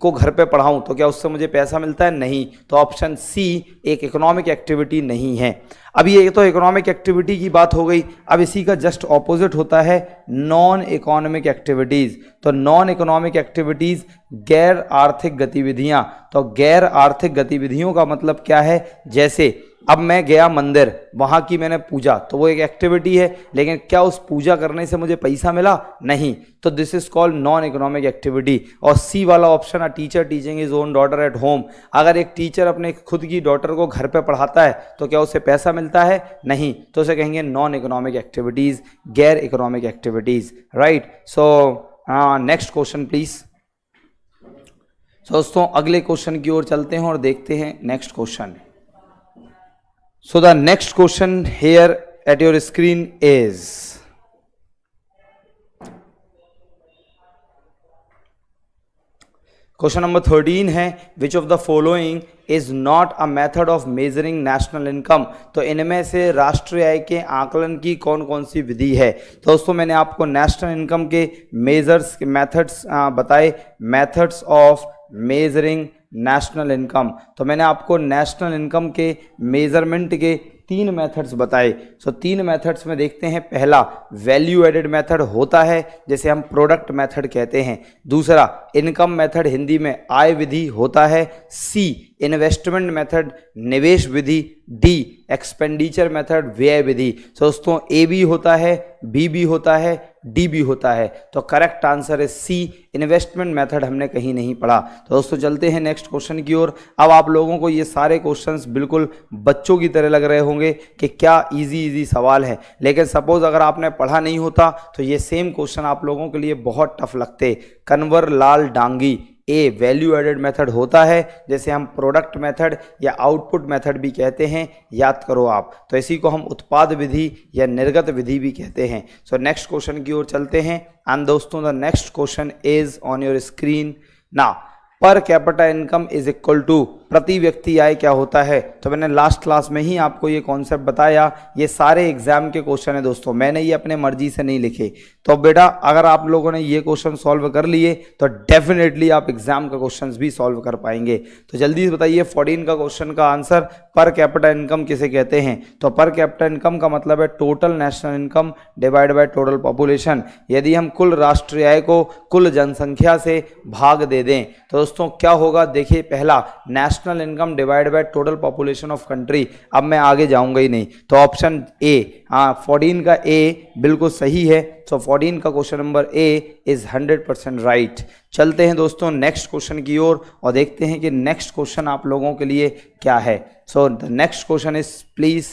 को घर पे पढ़ाऊं तो क्या उससे मुझे पैसा मिलता है? नहीं। तो ऑप्शन सी एक इकोनॉमिक एक्टिविटी नहीं है। अब ये तो इकोनॉमिक एक्टिविटी की बात हो गई। अब इसी का जस्ट ऑपोजिट होता है नॉन इकोनॉमिक एक्टिविटीज़। तो नॉन इकोनॉमिक एक्टिविटीज़ गैर आर्थिक गतिविधियां। तो गैर आर्थिक गतिविधियों का मतलब क्या है? जैसे अब मैं गया मंदिर, वहाँ की मैंने पूजा, तो वो एक एक्टिविटी है, लेकिन क्या उस पूजा करने से मुझे पैसा मिला? नहीं। तो this is called non economic activity. और सी वाला ऑप्शन है teacher teaching his own daughter at home, अगर एक टीचर अपने खुद की डॉटर को घर पे पढ़ाता है तो क्या उसे पैसा मिलता है? नहीं। तो उसे कहेंगे नॉन इकोनॉमिक एक्टिविटीज़, गैर economic activities, right. So next question please. दोस्तों अगले क्वेश्चन की ओर चलते हैं और देखते हैं next question. So the next question here at your screen is, question number 13 है विच of the following is not a method of measuring national income. तो इनमें से राष्ट्रीय आय के आकलन की कौन कौन सी विधि है? दोस्तों मैंने आपको नेशनल इनकम के मेजर्स के मेथड्स बताए, methods of measuring national income. तो मैंने आपको नेशनल इनकम के मेजरमेंट के 3 मेथड्स बताए। सो 3 मेथड्स में देखते हैं। पहला वैल्यू एडेड मेथड होता है, जैसे हम प्रोडक्ट मेथड कहते हैं। दूसरा इनकम मेथड, हिंदी में आय विधि होता है। सी इन्वेस्टमेंट मेथड, निवेश विधि। डी एक्सपेंडिचर मेथड, व्यय विधि। दोस्तों ए भी होता है, बी भी होता है, डी भी होता है। तो करेक्ट आंसर है सी, इन्वेस्टमेंट मेथड हमने कहीं नहीं पढ़ा। तो दोस्तों चलते हैं नेक्स्ट क्वेश्चन की ओर। अब आप लोगों को ये सारे क्वेश्चंस बिल्कुल बच्चों की तरह लग रहे होंगे कि क्या इजी सवाल है, लेकिन सपोज अगर आपने पढ़ा नहीं होता तो ये सेम क्वेश्चन आप लोगों के लिए बहुत टफ लगते। कन्वर लाल डांगी, ए वैल्यू एडेड मेथड होता है, जैसे हम प्रोडक्ट मेथड या आउटपुट मेथड भी कहते हैं, याद करो आप। तो इसी को हम उत्पाद विधि या निर्गत विधि भी कहते हैं। सो नेक्स्ट क्वेश्चन की ओर चलते हैं। एंड दोस्तों the next question is on your screen now. Per capita income is equal to, प्रति व्यक्ति आय क्या होता है? तो मैंने लास्ट क्लास में ही आपको ये कॉन्सेप्ट बताया। ये सारे एग्जाम के क्वेश्चन है दोस्तों, मैंने ये अपने मर्जी से नहीं लिखे। तो बेटा अगर आप लोगों ने ये क्वेश्चन सॉल्व कर लिए तो डेफिनेटली आप एग्जाम का क्वेश्चंस भी सॉल्व कर पाएंगे। तो जल्दी से बताइए 14 का क्वेश्चन का आंसर, पर कैपिटा इनकम किसे कहते हैं? तो पर कैपिटा इनकम का मतलब है total national income divide by total population. यदि हम कुल राष्ट्रीय आय को कुल जनसंख्या से भाग दे दें तो दोस्तों क्या होगा? देखिए पहला national income divide by total population of country. अब मैं आगे जाऊंगा ही नहीं, तो ऑप्शन ए, 14 का ए बिल्कुल सही है। सो 14 का question number A is 100% right. चलते हैं दोस्तों नेक्स्ट क्वेश्चन की ओर और देखते हैं कि नेक्स्ट क्वेश्चन आप लोगों के लिए क्या है। सो the next question is please.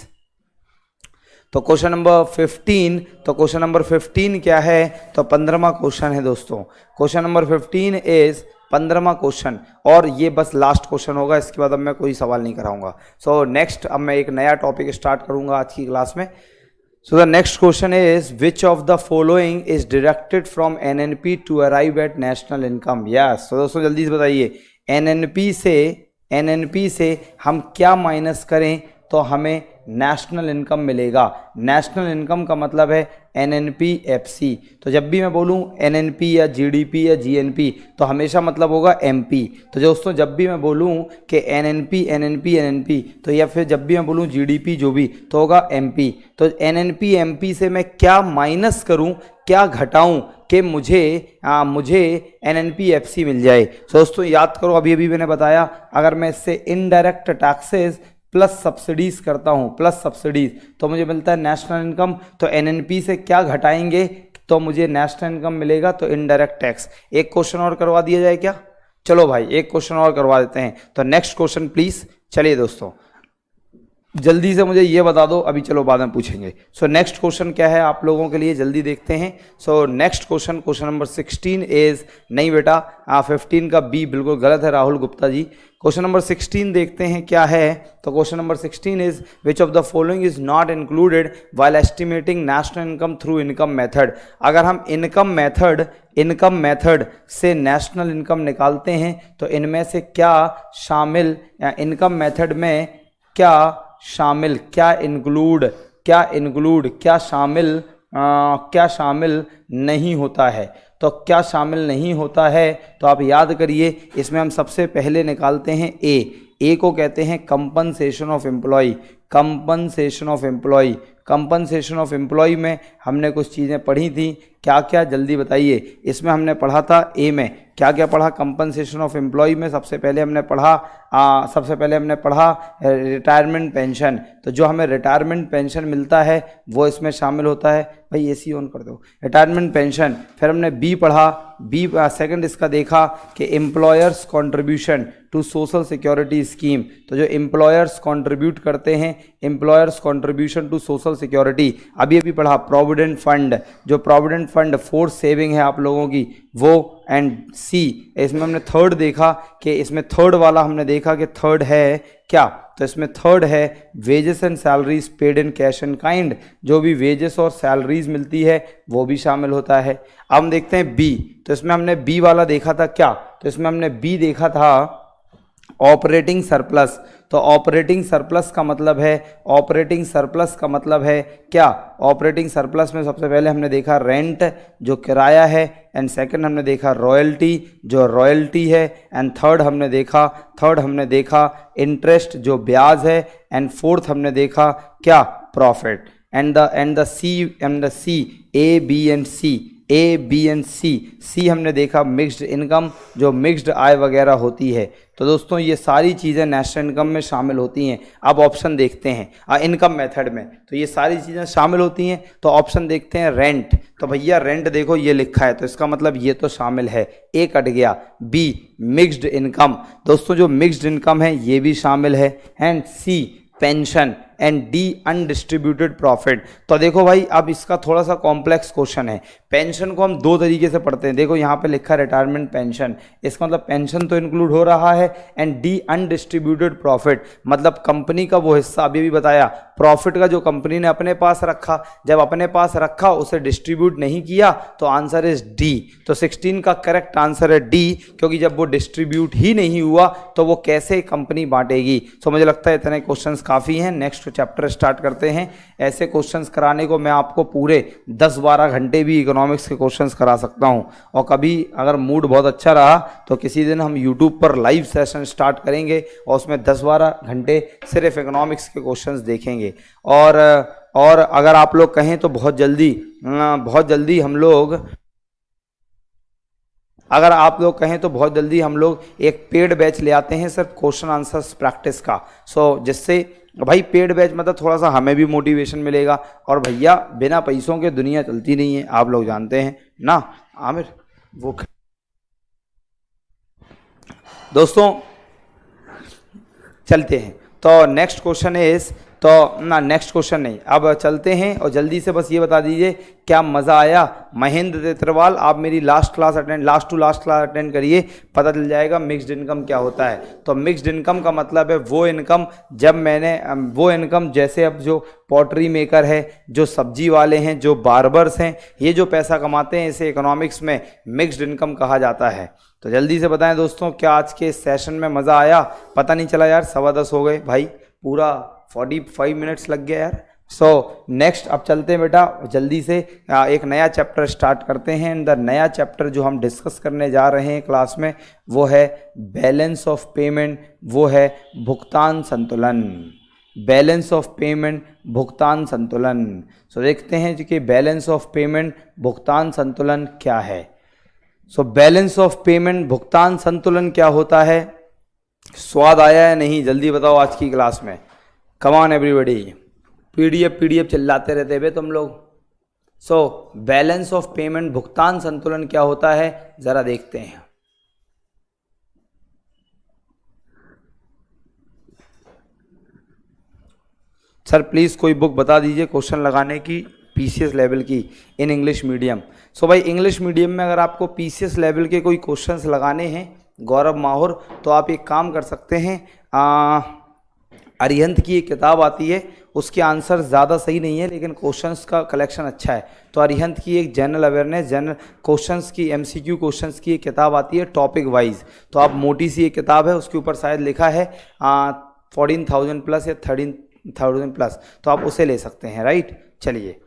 तो क्वेश्चन नंबर 15, तो क्वेश्चन नंबर 15 क्या है? तो 15वां क्वेश्चन है दोस्तों। क्वेश्चन नंबर 15 इज 15वां क्वेश्चन, और ये बस लास्ट क्वेश्चन होगा, इसके बाद अब मैं कोई सवाल नहीं कराऊंगा। सो नेक्स्ट अब मैं एक नया टॉपिक स्टार्ट करूंगा आज की क्लास में। So the next question is which of the following is deducted from NNP to arrive at national income. Yes, तो दोस्तों जल्दी से बताइए, एनएनपी से हम क्या माइनस करें तो हमें नेशनल इनकम मिलेगा। नेशनल इनकम का मतलब है एनएनपी एफसी। तो जब भी मैं बोलूँ एनएनपी या जीडीपी या जीएनपी तो हमेशा मतलब होगा एमपी। तो दोस्तों जब भी मैं बोलूँ कि एनएनपी तो या फिर जब भी मैं बोलूँ जीडीपी जो भी तो होगा एमपी। तो एनएनपी एमपी से मैं क्या माइनस करूँ, क्या घटाऊं कि मुझे एनएनपी एफसी मिल जाए। तो दोस्तों याद करो, अभी अभी मैंने बताया, अगर मैं इससे इनडायरेक्ट टैक्सेस प्लस सब्सिडीज करता हूं, प्लस सब्सिडीज, तो मुझे मिलता है नेशनल इनकम। तो एनएनपी से क्या घटाएंगे तो मुझे नेशनल इनकम मिलेगा, तो इनडायरेक्ट टैक्स। एक क्वेश्चन और करवा दिया जाए क्या? चलो भाई एक क्वेश्चन और करवा देते हैं। तो नेक्स्ट क्वेश्चन प्लीज। चलिए दोस्तों जल्दी से मुझे ये बता दो, अभी चलो बाद में पूछेंगे। सो नेक्स्ट क्वेश्चन क्या है आप लोगों के लिए, जल्दी देखते हैं। सो next question, question number 16 is, नहीं बेटा 15 का बी बिल्कुल गलत है राहुल गुप्ता जी। क्वेश्चन नंबर 16 देखते हैं क्या है। तो question number 16 is which of the following is not included while estimating national income through income method. अगर हम इनकम मेथड से नेशनल इनकम निकालते हैं तो इनमें से क्या शामिल, इनकम मेथड में क्या शामिल, क्या शामिल नहीं होता है। तो क्या शामिल नहीं होता है तो आप याद करिए, इसमें हम सबसे पहले निकालते हैं ए को कहते हैं compensation of employ. Compensation of employ में हमने कुछ चीज़ें पढ़ी थी, क्या क्या जल्दी बताइए। इसमें हमने पढ़ा था ए में क्या क्या पढ़ा, कंपनसेशन ऑफ एम्प्लॉय में सबसे पहले हमने पढ़ा रिटायरमेंट पेंशन। तो जो हमें रिटायरमेंट पेंशन मिलता है वो इसमें शामिल होता है। भाई एसी ऑन कर दो, रिटायरमेंट पेंशन। फिर हमने बी पढ़ा, सेकंड इसका देखा कि employers contribution to social security scheme. तो जो एम्प्लॉयर्स कंट्रीब्यूट करते हैं, employers contribution to social security. अभी पढ़ा प्रोविडेंट फंड, जो प्रोविडेंट फंड फोर्स सेविंग है आप लोगों की वो। एंड सी, इसमें हमने थर्ड देखा कि इसमें थर्ड वाला हमने देखा कि थर्ड है क्या, तो इसमें थर्ड है wages and salaries paid in cash and kind. जो भी वेजेस और सैलरीज मिलती है वो भी शामिल होता है। अब हम देखते हैं बी। तो इसमें हमने बी वाला देखा था क्या, तो इसमें हमने बी देखा था ऑपरेटिंग सरप्लस। तो ऑपरेटिंग सरप्लस का मतलब है क्या, ऑपरेटिंग सरप्लस में सबसे पहले हमने देखा रेंट जो किराया है, एंड सेकंड हमने देखा रॉयल्टी जो रॉयल्टी है, एंड थर्ड हमने देखा इंटरेस्ट जो ब्याज है, एंड फोर्थ हमने देखा क्या, profit. And the C A B and C हमने देखा मिक्स्ड इनकम जो मिक्स्ड आय वगैरह होती है। तो दोस्तों ये सारी चीज़ें नेशनल इनकम में शामिल होती हैं। अब ऑप्शन देखते हैं इनकम मेथड में, तो ये सारी चीज़ें शामिल होती हैं। तो ऑप्शन देखते हैं रेंट। तो भैया रेंट देखो ये लिखा है तो इसका मतलब ये तो शामिल है, ए कट गया। बी मिक्स्ड इनकम, दोस्तों जो मिक्स्ड इनकम है ये भी शामिल है। And C pension, and D undistributed profit. तो देखो भाई अब इसका थोड़ा सा कॉम्प्लेक्स क्वेश्चन है। पेंशन को हम दो तरीके से पढ़ते हैं। देखो यहाँ पे लिखा है रिटायरमेंट पेंशन, इसका मतलब पेंशन तो इंक्लूड हो रहा है। एंड डी अनडिस्ट्रीब्यूटेड प्रॉफिट मतलब कंपनी का वो हिस्सा, अभी भी बताया प्रॉफिट का जो कंपनी ने अपने पास रखा, जब अपने पास रखा उसे डिस्ट्रीब्यूट नहीं किया, तो आंसर इज डी। तो 16 का करेक्ट आंसर है डी, क्योंकि जब वो डिस्ट्रीब्यूट ही नहीं हुआ तो वो कैसे कंपनी बांटेगी। सो मुझे लगता है इतने क्वेश्चंस काफ़ी हैं। नेक्स्ट चैप्टर स्टार्ट करते हैं। ऐसे क्वेश्चंस कराने को मैं आपको पूरे 10-12 घंटे भी इकोनॉमिक्स के क्वेश्चंस करा सकता हूं। और कभी अगर मूड बहुत अच्छा रहा तो किसी दिन हम यूट्यूब पर लाइव सेशन स्टार्ट करेंगे और उसमें 10-12 घंटे सिर्फ इकोनॉमिक्स के क्वेश्चंस देखेंगे। और अगर आप लोग कहें तो बहुत जल्दी हम लोग एक पेड बैच ले आते हैं सिर्फ क्वेश्चन आंसर्स प्रैक्टिस का। सो जिससे भाई पेड बैच मतलब थोड़ा सा हमें भी मोटिवेशन मिलेगा। और भैया बिना पैसों के दुनिया चलती नहीं है, आप लोग जानते हैं ना आमिर। वो दोस्तों चलते हैं। तो नेक्स्ट क्वेश्चन इज तो ना नेक्स्ट क्वेश्चन नहीं, अब चलते हैं और जल्दी से बस ये बता दीजिए क्या मज़ा आया। महेंद्र तेतरवाल, आप मेरी last to last class attend करिए, पता चल जाएगा मिक्स्ड इनकम क्या होता है। तो मिक्स्ड इनकम का मतलब है वो इनकम जैसे अब जो पॉटरी मेकर है, जो सब्जी वाले हैं, जो बार्बर्स हैं, ये जो पैसा कमाते हैं इसे इकोनॉमिक्स में मिक्स्ड इनकम कहा जाता है। तो जल्दी से बताएं दोस्तों, क्या आज के सेशन में मज़ा आया? पता नहीं चला यार, 10:15 हो गए भाई, पूरा 45 मिनट्स लग गया यार। सो नेक्स्ट अब चलते हैं बेटा, जल्दी से एक नया चैप्टर स्टार्ट करते हैं। एंड द नया चैप्टर जो हम डिस्कस करने जा रहे हैं क्लास में वो है बैलेंस ऑफ पेमेंट, वो है भुगतान संतुलन। बैलेंस ऑफ पेमेंट, भुगतान संतुलन। सो देखते हैं कि बैलेंस ऑफ पेमेंट, भुगतान संतुलन क्या है। सो बैलेंस ऑफ पेमेंट, भुगतान संतुलन क्या होता है? स्वाद आया है नहीं? जल्दी बताओ आज की क्लास में। कम ऑन एवरीबॉडी, पीडीएफ चिल्लाते रहते हुए तुम लोग। सो बैलेंस ऑफ पेमेंट, भुगतान संतुलन क्या होता है जरा देखते हैं। सर प्लीज कोई बुक बता दीजिए क्वेश्चन लगाने की, पीसीएस लेवल की इन इंग्लिश मीडियम। सो भाई इंग्लिश मीडियम में अगर आपको पीसीएस लेवल के कोई क्वेश्चंस लगाने हैं गौरव माहौर, तो आप एक काम कर सकते हैं, अरिहंत की एक किताब आती है, उसके आंसर ज़्यादा सही नहीं है लेकिन क्वेश्चंस का कलेक्शन अच्छा है। तो अरिहंत की एक जनरल अवेयरनेस, जनरल क्वेश्चंस की, एमसीक्यू क्वेश्चंस की एक किताब आती है टॉपिक वाइज। तो आप मोटी सी एक किताब है, उसके ऊपर शायद लिखा है 14,000 प्लस या 13,000 प्लस, तो आप उसे ले सकते हैं, राइट। चलिए,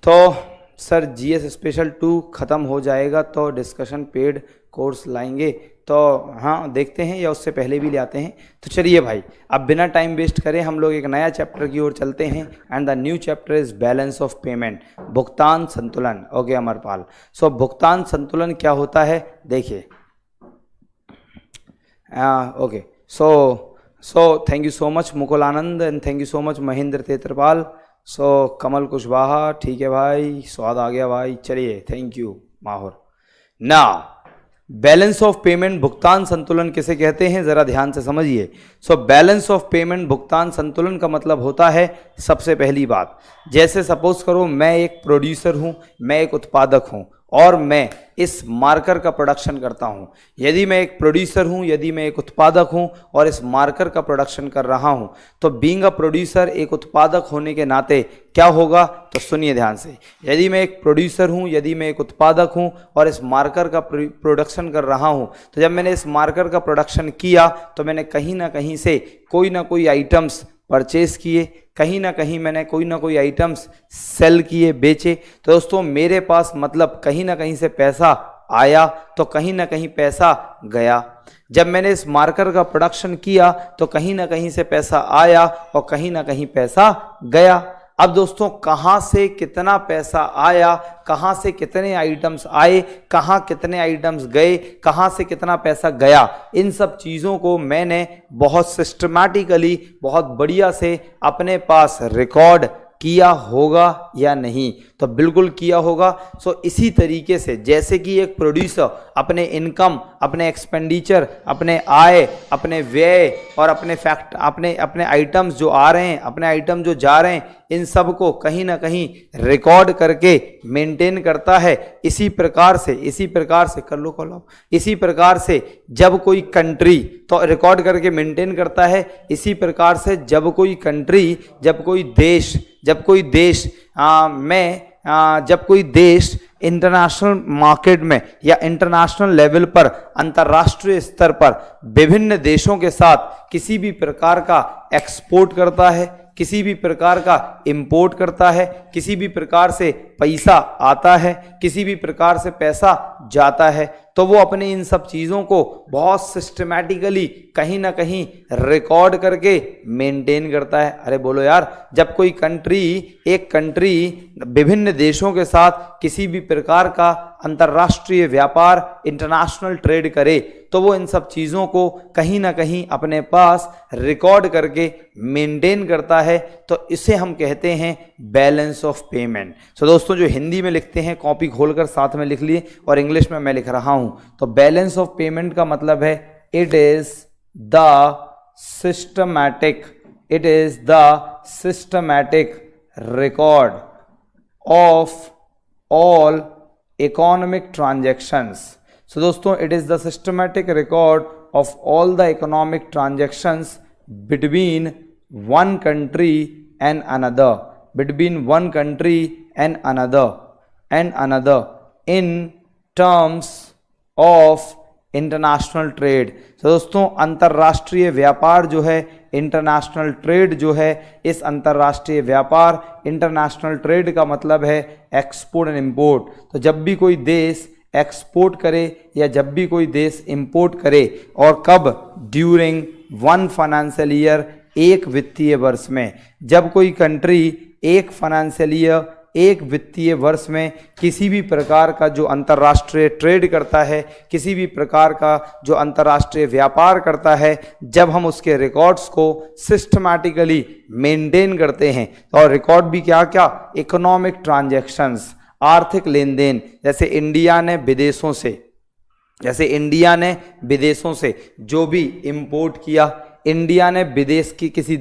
तो सर जीएस स्पेशल 2 ख़त्म हो जाएगा तो डिस्कशन पेड कोर्स लाएंगे, तो हाँ देखते हैं या उससे पहले भी ले आते हैं। तो चलिए भाई, अब बिना टाइम वेस्ट करें हम लोग एक नया चैप्टर की ओर चलते हैं। And the new chapter is balance of payment, भुगतान संतुलन। ओके अमरपाल, सो भुगतान संतुलन क्या होता है देखिए। Okay, so thank you so much Mukul Anand and thank you so much Mahendra Tetarpal. So Kamal Kushwaha, ठीक है भाई, स्वाद आ गया भाई। चलिए, थैंक यू माहौर। ना बैलेंस ऑफ पेमेंट, भुगतान संतुलन किसे कहते हैं जरा ध्यान से समझिए। सो बैलेंस ऑफ पेमेंट, भुगतान संतुलन का मतलब होता है, सबसे पहली बात, जैसे सपोज करो मैं एक प्रोड्यूसर हूं, मैं एक उत्पादक हूं और मैं इस मार्कर का प्रोडक्शन करता हूं। यदि मैं एक प्रोड्यूसर हूं, यदि मैं एक उत्पादक हूं और इस मार्कर का प्रोडक्शन कर रहा हूं, तो बीइंग अ प्रोड्यूसर, एक उत्पादक होने के नाते क्या होगा, तो सुनिए ध्यान से। यदि मैं एक प्रोड्यूसर हूं, यदि मैं एक उत्पादक हूं और इस मार्कर का प्रोडक्शन कर रहा हूं, तो जब मैंने इस मार्कर का प्रोडक्शन किया तो मैंने कहीं ना कहीं से कोई ना कोई आइटम्स परचेज किए, कहीं ना कहीं मैंने कोई ना कोई आइटम्स सेल किए, बेचे। तो दोस्तों मेरे पास मतलब कहीं ना कहीं से पैसा आया तो कहीं ना कहीं पैसा गया। जब मैंने इस मार्कर का प्रोडक्शन किया तो कहीं ना कहीं से पैसा आया और कहीं ना कहीं पैसा गया। अब दोस्तों कहाँ से कितना पैसा आया, कहाँ से कितने आइटम्स आए, कहाँ कितने आइटम्स गए, कहाँ से कितना पैसा गया, इन सब चीज़ों को मैंने बहुत सिस्टमैटिकली, बहुत बढ़िया से अपने पास रिकॉर्ड किया होगा या नहीं, तो बिल्कुल किया होगा। सो इसी तरीके से जैसे कि एक प्रोड्यूसर अपने इनकम, अपने एक्सपेंडिचर, अपने आय, अपने व्यय और अपने आइटम्स जो आ रहे हैं, अपने आइटम जो जा रहे हैं, इन सब को कहीं ना कहीं रिकॉर्ड करके मेंटेन करता है। इसी प्रकार से कर लो कॉल, इसी प्रकार से जब कोई कंट्री तो रिकॉर्ड करके मेंटेन करता है। इसी प्रकार से जब कोई कंट्री, जब कोई देश इंटरनेशनल मार्केट में या इंटरनेशनल लेवल पर, अंतर्राष्ट्रीय स्तर पर विभिन्न देशों के साथ किसी भी प्रकार का एक्सपोर्ट करता है, किसी भी प्रकार का इंपोर्ट करता है, किसी भी प्रकार से पैसा आता है, किसी भी प्रकार से पैसा जाता है, तो वो अपने इन सब चीज़ों को बहुत सिस्टमैटिकली कहीं ना कहीं रिकॉर्ड करके मेंटेन करता है। अरे बोलो यार, जब कोई एक कंट्री विभिन्न देशों के साथ किसी भी प्रकार का अंतर्राष्ट्रीय व्यापार, इंटरनेशनल ट्रेड करे, तो वो इन सब चीज़ों को कहीं ना कहीं अपने पास रिकॉर्ड करके मेंटेन करता है। तो इसे हम कहते हैं बैलेंस ऑफ पेमेंट। सो दोस्तों जो हिंदी में लिखते हैं कॉपी खोलकर साथ में लिख लिए, और इंग्लिश में मैं लिख रहा हूं। तो बैलेंस ऑफ पेमेंट का मतलब है it is the systematic it is the systematic record of all economic transactions. So दोस्तों, it is the systematic record of all the economic transactions between one country and another, between one country and another in terms of international trade। तो दोस्तों, अंतर्राष्ट्रीय व्यापार जो है, international trade जो है, इस अंतर्राष्ट्रीय व्यापार, इंटरनेशनल ट्रेड का मतलब है एक्सपोर्ट एंड इंपोर्ट। तो जब भी कोई देश एक्सपोर्ट करे या जब भी कोई देश इंपोर्ट करे, और कब, ड्यूरिंग वन फाइनेंशियल ईयर, एक वित्तीय वर्ष में। जब कोई कंट्री एक फाइनेंशियल ईयर, एक वित्तीय वर्ष में किसी भी प्रकार का जो अंतर्राष्ट्रीय ट्रेड करता है, किसी भी प्रकार का जो अंतर्राष्ट्रीय व्यापार करता है, जब हम उसके रिकॉर्ड्स को सिस्टमैटिकली मेंटेन करते हैं, और रिकॉर्ड भी क्या क्या, इकोनॉमिक ट्रांजैक्शंस, आर्थिक लेन देन। जैसे इंडिया ने विदेशों से जो भी इंपोर्ट किया, इंडिया ने विदेश की किसी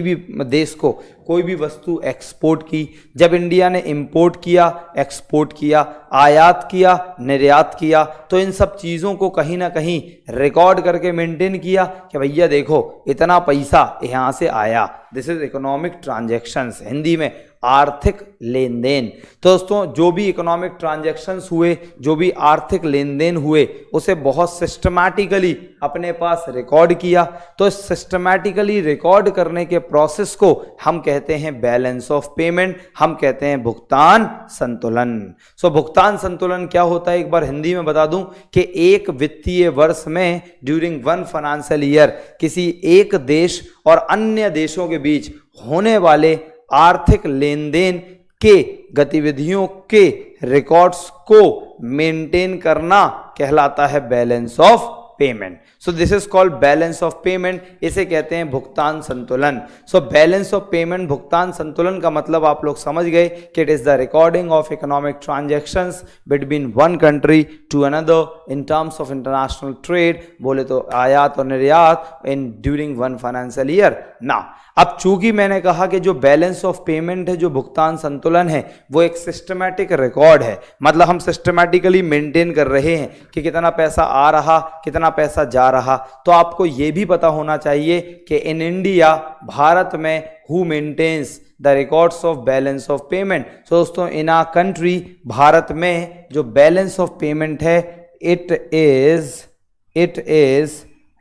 भी देश को कोई भी वस्तु एक्सपोर्ट की, जब इंडिया ने इंपोर्ट किया, एक्सपोर्ट किया, आयात किया, निर्यात किया, तो इन सब चीज़ों को कहीं ना कहीं रिकॉर्ड करके मेंटेन किया कि भैया देखो इतना पैसा यहाँ से आया। This is economic transactions, Hindi में आर्थिक लेन देन। तो दोस्तों, जो भी इकोनॉमिक ट्रांजैक्शंस हुए, जो भी आर्थिक लेन देन हुए, उसे बहुत सिस्टमैटिकली अपने पास रिकॉर्ड किया। तो सिस्टमैटिकली रिकॉर्ड करने के प्रोसेस को हम कहते हैं बैलेंस ऑफ पेमेंट, हम कहते हैं भुगतान संतुलन। सो भुगतान संतुलन क्या होता है, एक बार हिंदी में बता दूं कि एक वित्तीय वर्ष में, ड्यूरिंग वन फाइनेंशियल ईयर, किसी एक देश और अन्य देशों के बीच होने वाले आर्थिक लेन देन के गतिविधियों के रिकॉर्ड्स को मेंटेन करना कहलाता है balance of payment. So this is called balance of payment, इसे कहते हैं भुगतान संतुलन। सो बैलेंस ऑफ पेमेंट, भुगतान संतुलन का मतलब आप लोग समझ गए कि it is the recording of economic transactions between one country to another in terms of international trade, बोले तो आयात और निर्यात, in during one financial year. ना, अब चूंकि मैंने कहा कि जो बैलेंस ऑफ पेमेंट है, जो भुगतान संतुलन है, वो एक सिस्टमैटिक रिकॉर्ड है, मतलब हम सिस्टमैटिकली मेंटेन कर रहे हैं कि कितना पैसा आ रहा, कितना पैसा जा रहा। तो आपको ये भी पता होना चाहिए कि इन इंडिया, भारत में, who maintains the records of balance of payment. So दोस्तों, इन आ कंट्री, भारत में जो बैलेंस ऑफ पेमेंट है, it is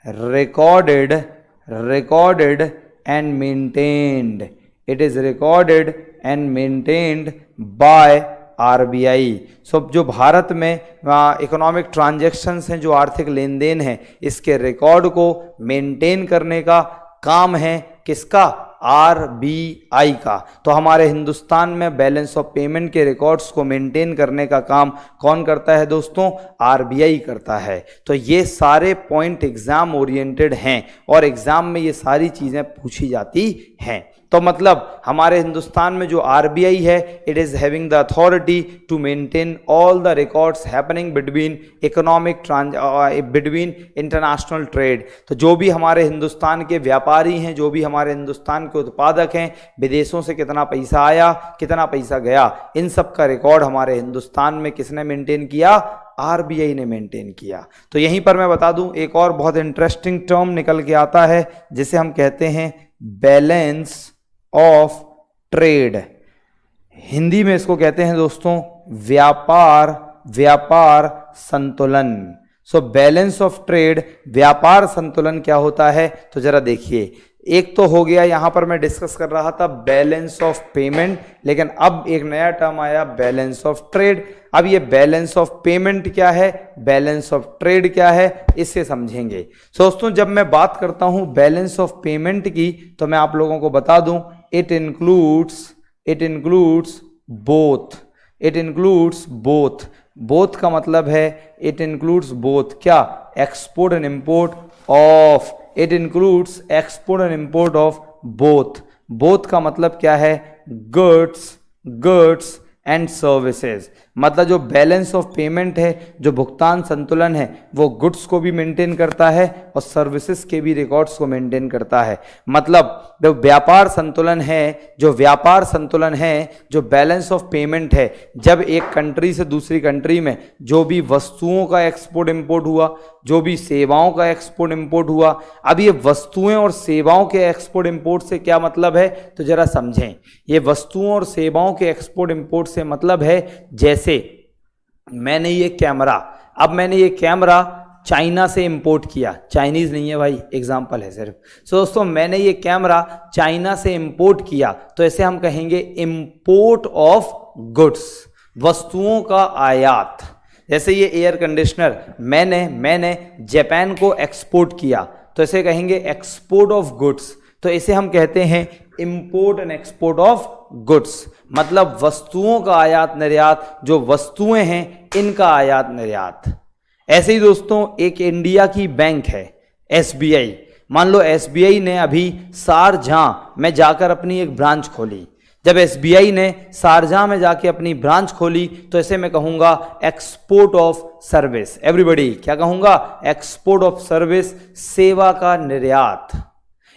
recorded and maintained. It is recorded and maintained by RBI. जो भारत में इकोनॉमिक ट्रांजैक्शंस हैं, जो आर्थिक लेन देन है, इसके रिकॉर्ड को मेंटेन करने का काम है किसका, RBI का। तो हमारे हिंदुस्तान में बैलेंस ऑफ पेमेंट के रिकॉर्ड्स को मेंटेन करने का काम कौन करता है दोस्तों, RBI करता है। तो ये सारे पॉइंट एग्जाम ओरिएंटेड हैं और एग्जाम में ये सारी चीज़ें पूछी जाती हैं। तो मतलब हमारे हिंदुस्तान में जो RBI है, it is having the authority to maintain all the records happening between between international trade. तो जो भी हमारे हिंदुस्तान के व्यापारी हैं, जो भी हमारे हिंदुस्तान के उत्पादक हैं, विदेशों से कितना पैसा आया, कितना पैसा गया, इन सब का रिकॉर्ड हमारे हिंदुस्तान में किसने मेंटेन किया, RBI ने मेंटेन किया। तो यहीं पर मैं बता दूं, एक और बहुत इंटरेस्टिंग टर्म निकल के आता है जिसे हम कहते हैं बैलेंस ऑफ ट्रेड। हिंदी में इसको कहते हैं दोस्तों व्यापार संतुलन। सो बैलेंस ऑफ ट्रेड, व्यापार संतुलन क्या होता है, तो जरा देखिए। एक तो हो गया, यहां पर मैं डिस्कस कर रहा था बैलेंस ऑफ पेमेंट, लेकिन अब एक नया टर्म आया बैलेंस ऑफ ट्रेड। अब ये बैलेंस ऑफ पेमेंट क्या है, बैलेंस ऑफ ट्रेड क्या है, इससे समझेंगे। दोस्तों, जब मैं बात करता हूं बैलेंस ऑफ पेमेंट की, तो मैं आप लोगों को बता दूं, इट इंक्लूड्स बोथ का मतलब है इट इंक्लूड्स बोथ क्या, export and import of, it includes export and import of both का मतलब क्या है, गुड्स एंड सर्विसेज। मतलब जो बैलेंस ऑफ पेमेंट है, जो भुगतान संतुलन है, वो गुड्स को भी मेंटेन करता है और सर्विसेज के भी रिकॉर्ड्स को मेंटेन करता है। मतलब जो व्यापार संतुलन है, जो बैलेंस ऑफ पेमेंट है, जब एक कंट्री से दूसरी कंट्री में जो भी वस्तुओं का एक्सपोर्ट इंपोर्ट हुआ, जो भी सेवाओं का एक्सपोर्ट इंपोर्ट हुआ, अब ये वस्तुएं और सेवाओं के एक्सपोर्ट इंपोर्ट से क्या मतलब है तो जरा समझें। ये वस्तुओं और सेवाओं के एक्सपोर्ट इंपोर्ट से मतलब है, जैसे मैंने ये कैमरा चाइना से इंपोर्ट किया, चाइनीज नहीं है भाई, एग्जाम्पल है सिर्फ। दोस्तों मैंने ये कैमरा चाइना से इंपोर्ट किया, तो ऐसे हम कहेंगे इंपोर्ट ऑफ गुड्स, वस्तुओं का आयात। जैसे ये एयर कंडीशनर मैंने जापान को एक्सपोर्ट किया, तो ऐसे कहेंगे एक्सपोर्ट ऑफ गुड्स। तो इसे हम कहते हैं import and export of goods, मतलब वस्तुओं का आयात निर्यात, जो वस्तुएं हैं इनका आयात निर्यात। ऐसे ही दोस्तों एक इंडिया की बैंक है SBI, मान लो SBI ने अभी शारजाह में जाकर अपनी एक ब्रांच खोली। जब SBI ने शारजाह में जाके अपनी ब्रांच खोली, तो ऐसे मैं कहूंगा एक्सपोर्ट ऑफ सर्विस। एवरीबॉडी क्या कहूंगा? एक्सपोर्ट ऑफ सर्विस, सेवा का निर्यात।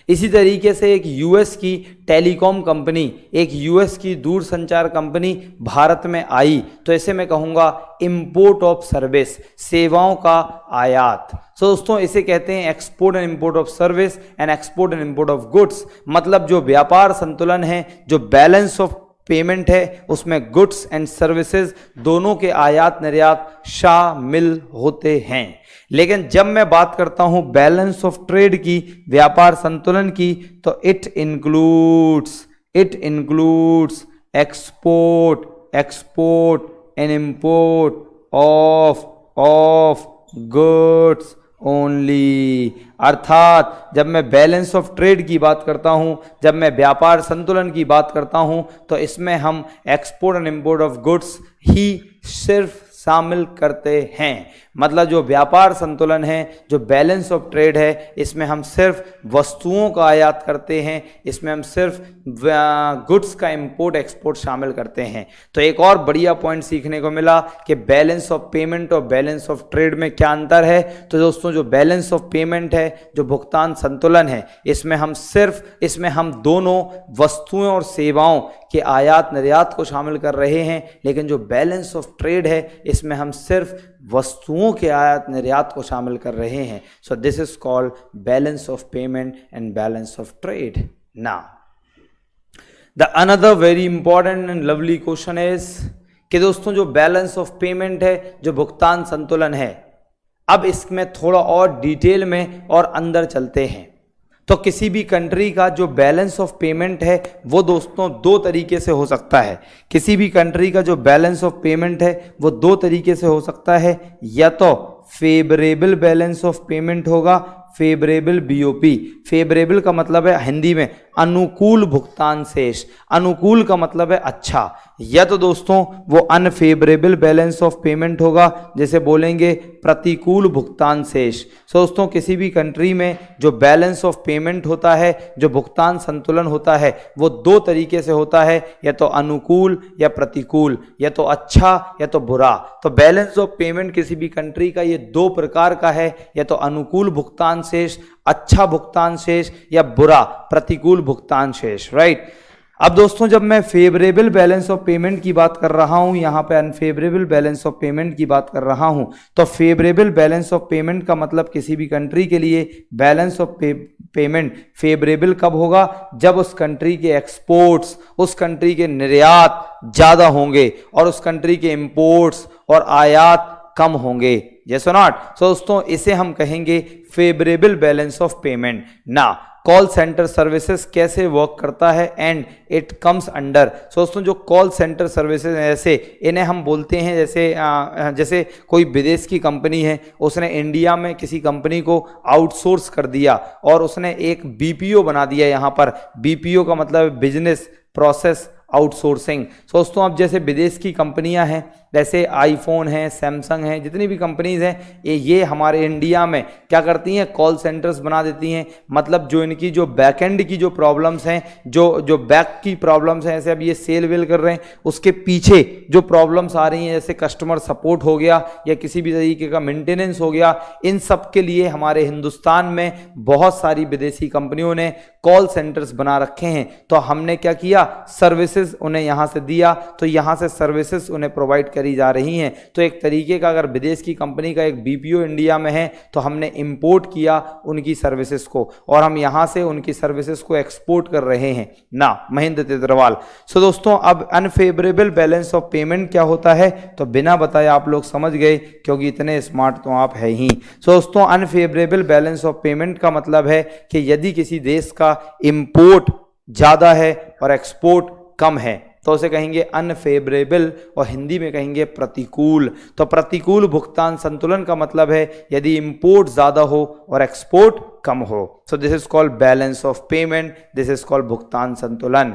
इसी तरीके से एक यूएस की टेलीकॉम कंपनी, एक यूएस की दूरसंचार कंपनी भारत में आई, तो ऐसे मैं कहूंगा इंपोर्ट ऑफ सर्विस, सेवाओं का आयात। सो दोस्तों इसे कहते हैं export and import of service and export and import of goods. मतलब जो व्यापार संतुलन है, जो बैलेंस ऑफ पेमेंट है, उसमें गुड्स एंड सर्विसेज दोनों के आयात निर्यात शामिल होते हैं। लेकिन जब मैं बात करता हूं बैलेंस ऑफ ट्रेड की, व्यापार संतुलन की, तो it includes export and import of goods only. अर्थात जब मैं बैलेंस ऑफ ट्रेड की बात करता हूं, जब मैं व्यापार संतुलन की बात करता हूं, तो इसमें हम export and import of goods ही सिर्फ शामिल करते हैं। मतलब जो व्यापार संतुलन है, जो बैलेंस ऑफ ट्रेड है, इसमें हम सिर्फ वस्तुओं का आयात करते हैं, इसमें हम सिर्फ गुड्स का इंपोर्ट एक्सपोर्ट शामिल करते हैं। तो एक और बढ़िया पॉइंट सीखने को मिला कि बैलेंस ऑफ पेमेंट और बैलेंस ऑफ ट्रेड में क्या अंतर है। तो दोस्तों जो बैलेंस ऑफ पेमेंट है, जो भुगतान संतुलन है, इसमें हम दोनों वस्तुओं और सेवाओं के आयात निर्यात को शामिल कर रहे हैं। लेकिन जो बैलेंस ऑफ ट्रेड है, इसमें हम सिर्फ वस्तुओं के आयात निर्यात को शामिल कर रहे हैं। सो this is called balance of payment and balance of trade. Now the another very important and lovely question is कि दोस्तों जो बैलेंस ऑफ पेमेंट है, जो भुगतान संतुलन है, अब इसमें थोड़ा और डिटेल में और अंदर चलते हैं। तो किसी भी कंट्री का जो बैलेंस ऑफ पेमेंट है, वो दोस्तों दो तरीके से हो सकता है। किसी भी कंट्री का जो बैलेंस ऑफ पेमेंट है, वो दो तरीके से हो सकता है। या तो फेवरेबल बैलेंस ऑफ पेमेंट होगा, फेवरेबल BOP। फेवरेबल का मतलब है हिंदी में अनुकूल भुगतान शेष, अनुकूल का मतलब है अच्छा। या तो दोस्तों वो अनफेवरेबल बैलेंस ऑफ पेमेंट होगा, जैसे बोलेंगे प्रतिकूल भुगतान शेष। सो दोस्तों किसी भी कंट्री में जो बैलेंस ऑफ पेमेंट होता है, जो भुगतान संतुलन होता है, वो दो तरीके से होता है, या तो अनुकूल या प्रतिकूल, या तो अच्छा या तो बुरा। तो बैलेंस ऑफ पेमेंट किसी भी कंट्री का ये दो प्रकार का है, या तो अनुकूल भुगतान शेष, अच्छा भुगतान शेष, या बुरा प्रतिकूल भुगतान शेष, राइट। अब दोस्तों जब मैं फेवरेबल बैलेंस ऑफ पेमेंट की बात कर रहा हूं, यहां पे अनफेवरेबल बैलेंस ऑफ पेमेंट की बात कर रहा हूं, तो फेवरेबल बैलेंस ऑफ पेमेंट का मतलब किसी भी कंट्री के लिए बैलेंस ऑफ पेमेंट फेवरेबल कब होगा? जब उस कंट्री के एक्सपोर्ट्स, उस कंट्री के निर्यात ज्यादा होंगे और उस कंट्री के इंपोर्ट्स और आयात कम होंगे। यस और नॉट? सो दोस्तों इसे हम कहेंगे फेवरेबल बैलेंस ऑफ पेमेंट। ना कॉल सेंटर सर्विसेज कैसे वर्क करता है एंड इट कम्स अंडर। सो दोस्तों जो कॉल सेंटर सर्विसेज ऐसे इन्हें हम बोलते हैं, जैसे कोई विदेश की कंपनी है, उसने इंडिया में किसी कंपनी को आउटसोर्स कर दिया और उसने एक BPO बना दिया। यहाँ पर BPO का मतलब बिजनेस प्रोसेस आउटसोर्सिंग। दोस्तों अब जैसे विदेश की कंपनियां हैं, जैसे आईफोन है, सैमसंग है, जितनी भी कंपनीज हैं ये हमारे इंडिया में क्या करती हैं, कॉल सेंटर्स बना देती हैं। मतलब जो इनकी जो बैकएंड की जो प्रॉब्लम्स हैं, जो बैक की प्रॉब्लम्स हैं, ऐसे अब ये सेल वेल कर रहे हैं, उसके पीछे जो प्रॉब्लम्स आ रही हैं जैसे कस्टमर सपोर्ट हो गया या किसी भी तरीके का मेंटेनेंस हो गया, इन सब के लिए हमारे हिंदुस्तान में बहुत सारी विदेशी कंपनियों ने कॉल सेंटर्स बना रखे हैं। तो हमने क्या किया, सर्विसेज उन्हें यहां से दिया, तो यहां से सर्विसेज उन्हें प्रोवाइड करी जा रही हैं। तो एक तरीके का अगर विदेश की कंपनी का एक बीपीओ इंडिया में है तो हमने इंपोर्ट किया उनकी सर्विसेज को और हम यहां से उनकी सर्विसेज को एक्सपोर्ट कर रहे हैं ना, महेंद्र तित्रवाल। सो दोस्तों अब अनफेवरेबल बैलेंस ऑफ पेमेंट क्या होता है, तो बिना बताए आप लोग समझ गए क्योंकि इतने स्मार्ट तो आप है ही। सो दोस्तों अनफेवरेबल बैलेंस ऑफ पेमेंट का मतलब है कि यदि किसी देश का इंपोर्ट ज्यादा है और एक्सपोर्ट कम है तो उसे कहेंगे अनफेवरेबल और हिंदी में कहेंगे प्रतिकूल। तो प्रतिकूल भुगतान संतुलन का मतलब है यदि इंपोर्ट ज्यादा हो और एक्सपोर्ट कम हो। सो this is called balance of payment, this is called भुगतान संतुलन।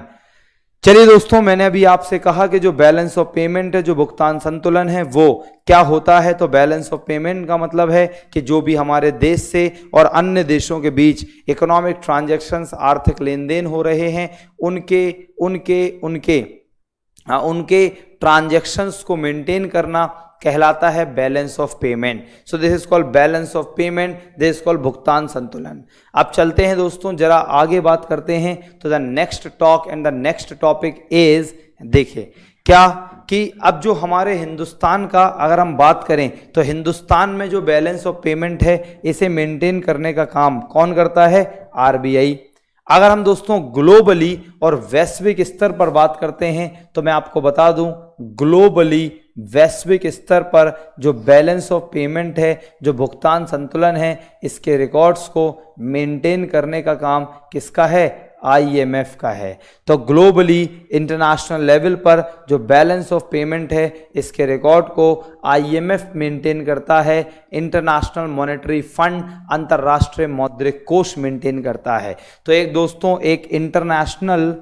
चलिए दोस्तों, मैंने अभी आपसे कहा कि जो बैलेंस ऑफ पेमेंट है, जो भुगतान संतुलन है, वो क्या होता है। तो बैलेंस ऑफ पेमेंट का मतलब है कि जो भी हमारे देश से और अन्य देशों के बीच इकोनॉमिक ट्रांजैक्शंस, आर्थिक लेन देन हो रहे हैं, उनके ट्रांजैक्शंस को मेंटेन करना कहलाता है balance of payment. So this is called balance of payment, this is called भुगतान संतुलन। अब चलते हैं दोस्तों, जरा आगे बात करते हैं। तो the next talk and the next topic is, देखिए क्या कि अब जो हमारे हिंदुस्तान का अगर हम बात करें तो हिंदुस्तान में जो बैलेंस ऑफ पेमेंट है इसे मेंटेन करने का काम कौन करता है, आरबीआई। अगर हम दोस्तों ग्लोबली और वैश्विक स्तर पर बात करते हैं तो मैं आपको बता दूं, ग्लोबली वैश्विक स्तर पर जो बैलेंस ऑफ पेमेंट है, जो भुगतान संतुलन है, इसके रिकॉर्ड्स को मेंटेन करने का काम किसका है, आईएमएफ का है। तो ग्लोबली इंटरनेशनल लेवल पर जो बैलेंस ऑफ पेमेंट है इसके रिकॉर्ड को आईएमएफ मेंटेन करता है, इंटरनेशनल मॉनेटरी फंड, अंतरराष्ट्रीय मौद्रिक कोष मेंटेन करता है। तो एक दोस्तों एक इंटरनेशनल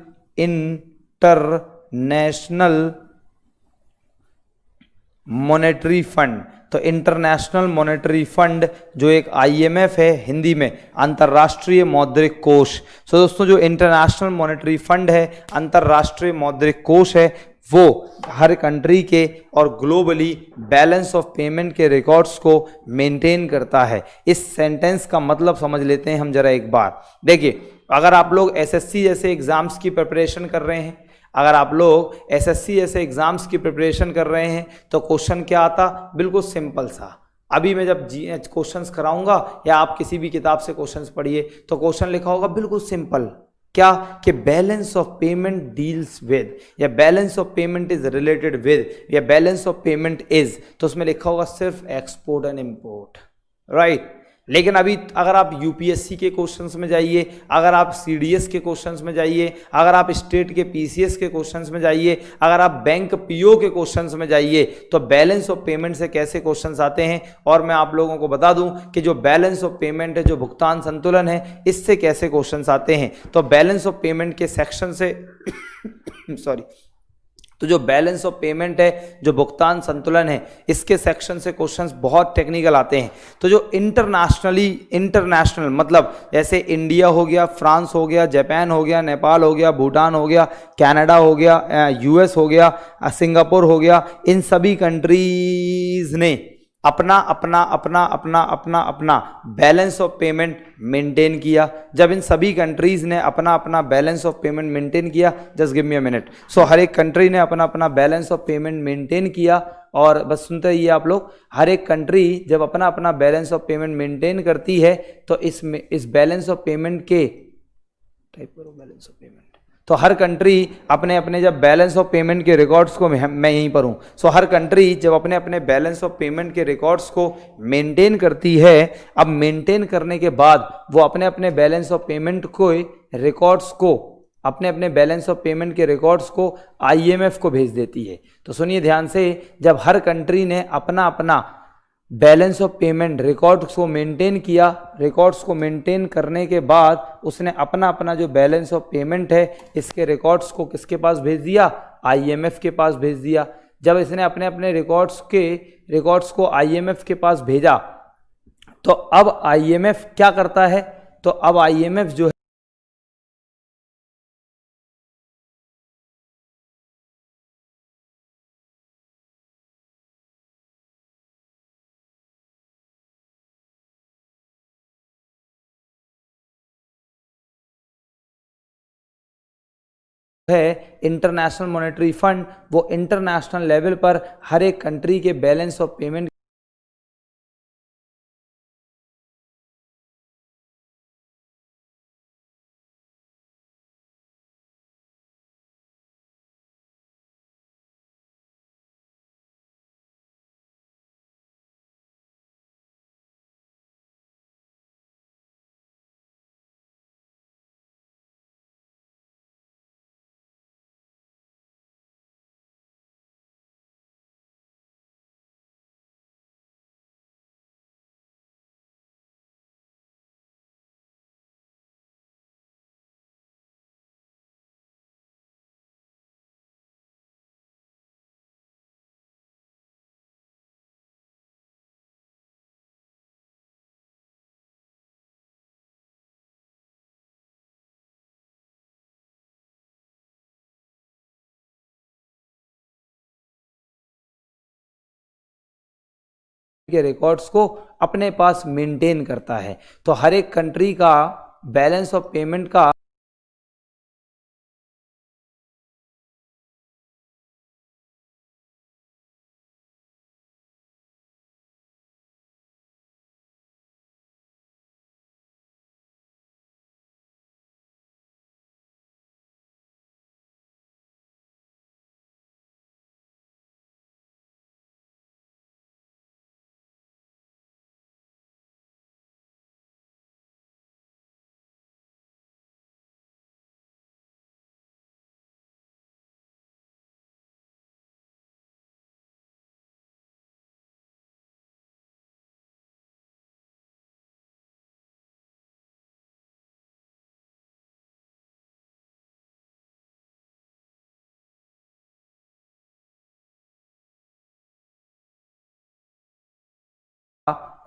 मॉनेटरी फंड, तो इंटरनेशनल मॉनेटरी फंड जो एक आईएमएफ है, हिंदी में अंतरराष्ट्रीय मौद्रिक कोष। सो दोस्तों जो इंटरनेशनल मॉनेटरी फंड है, अंतरराष्ट्रीय मौद्रिक कोष है, वो हर कंट्री के और ग्लोबली बैलेंस ऑफ पेमेंट के रिकॉर्ड्स को मेंटेन करता है। इस सेंटेंस का मतलब समझ लेते हैं हम जरा एक बार। देखिए अगर आप लोग एसएससी जैसे एग्जाम्स की प्रिपरेशन कर रहे हैं, अगर आप लोग एसएससी जैसे एग्जाम्स की प्रिपरेशन कर रहे हैं तो क्वेश्चन क्या आता, बिल्कुल सिंपल सा। अभी मैं जब क्वेश्चंस कराऊंगा या आप किसी भी किताब से क्वेश्चंस पढ़िए तो क्वेश्चन लिखा होगा बिल्कुल सिंपल, क्या कि balance of payment deals with, या balance of payment is related with, या बैलेंस ऑफ पेमेंट इज, तो उसमें लिखा होगा सिर्फ एक्सपोर्ट एंड इंपोर्ट, राइट। लेकिन अभी अगर आप यूपीएससी के क्वेश्चंस में जाइए, अगर आप सीडीएस के क्वेश्चंस में जाइए, अगर आप स्टेट के पीसीएस के क्वेश्चंस में जाइए, अगर आप बैंक पीओ के क्वेश्चंस में जाइए, तो बैलेंस ऑफ पेमेंट से कैसे क्वेश्चंस आते हैं। और मैं आप लोगों को बता दूं कि जो बैलेंस ऑफ पेमेंट है, जो भुगतान संतुलन है, इससे कैसे क्वेश्चंस आते हैं। तो बैलेंस ऑफ पेमेंट के सेक्शन से सॉरी, तो जो बैलेंस ऑफ पेमेंट है, जो भुगतान संतुलन है, इसके सेक्शन से क्वेश्चंस बहुत टेक्निकल आते हैं। तो जो इंटरनेशनल मतलब जैसे इंडिया हो गया, फ्रांस हो गया, जापान हो गया, नेपाल हो गया, भूटान हो गया, कनाडा हो गया, यूएस हो गया, सिंगापुर हो गया, इन सभी कंट्रीज ने अपना बैलेंस ऑफ पेमेंट मेंटेन किया। जब इन सभी कंट्रीज ने अपना बैलेंस ऑफ पेमेंट मेंटेन किया, just give me a minute. So हर एक कंट्री ने अपना बैलेंस ऑफ पेमेंट मेंटेन किया, और बस सुनते रहिए आप लोग। हर एक कंट्री जब अपना बैलेंस ऑफ पेमेंट मेंटेन करती है तो इस बैलेंस ऑफ पेमेंट के टाइप करो बैलेंस ऑफ पेमेंट, तो हर कंट्री अपने जब बैलेंस ऑफ पेमेंट के रिकॉर्ड्स को मैं यहीं पर हूँ। सो हर कंट्री जब अपने बैलेंस ऑफ पेमेंट के रिकॉर्ड्स को मेंटेन करती है, अब मेंटेन करने के बाद वो अपने बैलेंस ऑफ पेमेंट को रिकॉर्ड्स को अपने बैलेंस ऑफ पेमेंट के रिकॉर्ड्स को आईएमएफ को भेज देती है। तो सुनिए ध्यान से, जब हर कंट्री ने अपना बैलेंस ऑफ पेमेंट रिकॉर्ड्स को मेंटेन किया, रिकॉर्ड्स को मेंटेन करने के बाद उसने अपना जो बैलेंस ऑफ पेमेंट है, इसके रिकॉर्ड्स को किसके पास भेज दिया, आईएमएफ के पास भेज दिया। जब इसने अपने अपने रिकॉर्ड्स को आईएमएफ के पास भेजा, तो अब आईएमएफ क्या करता है, तो अब आईएमएफ जो है इंटरनेशनल मॉनेटरी फंड, वो इंटरनेशनल लेवल पर हर एक कंट्री के बैलेंस ऑफ पेमेंट के रिकॉर्ड्स को अपने पास मेंटेन करता है। तो हर एक कंट्री का बैलेंस ऑफ पेमेंट का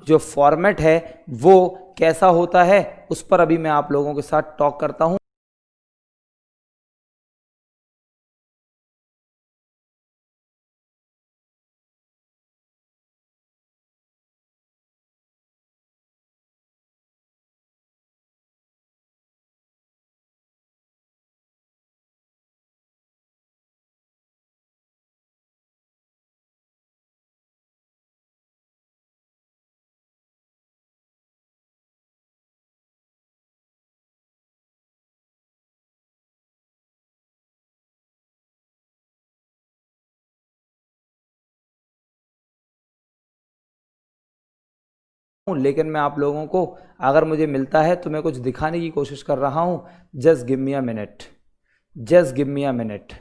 जो फॉर्मेट है वो कैसा होता है, उस पर अभी मैं आप लोगों के साथ टॉक करता हूं। लेकिन मैं आप लोगों को अगर मुझे मिलता है तो मैं कुछ दिखाने की कोशिश कर रहा हूं। Just give me a minute, just give me a minute.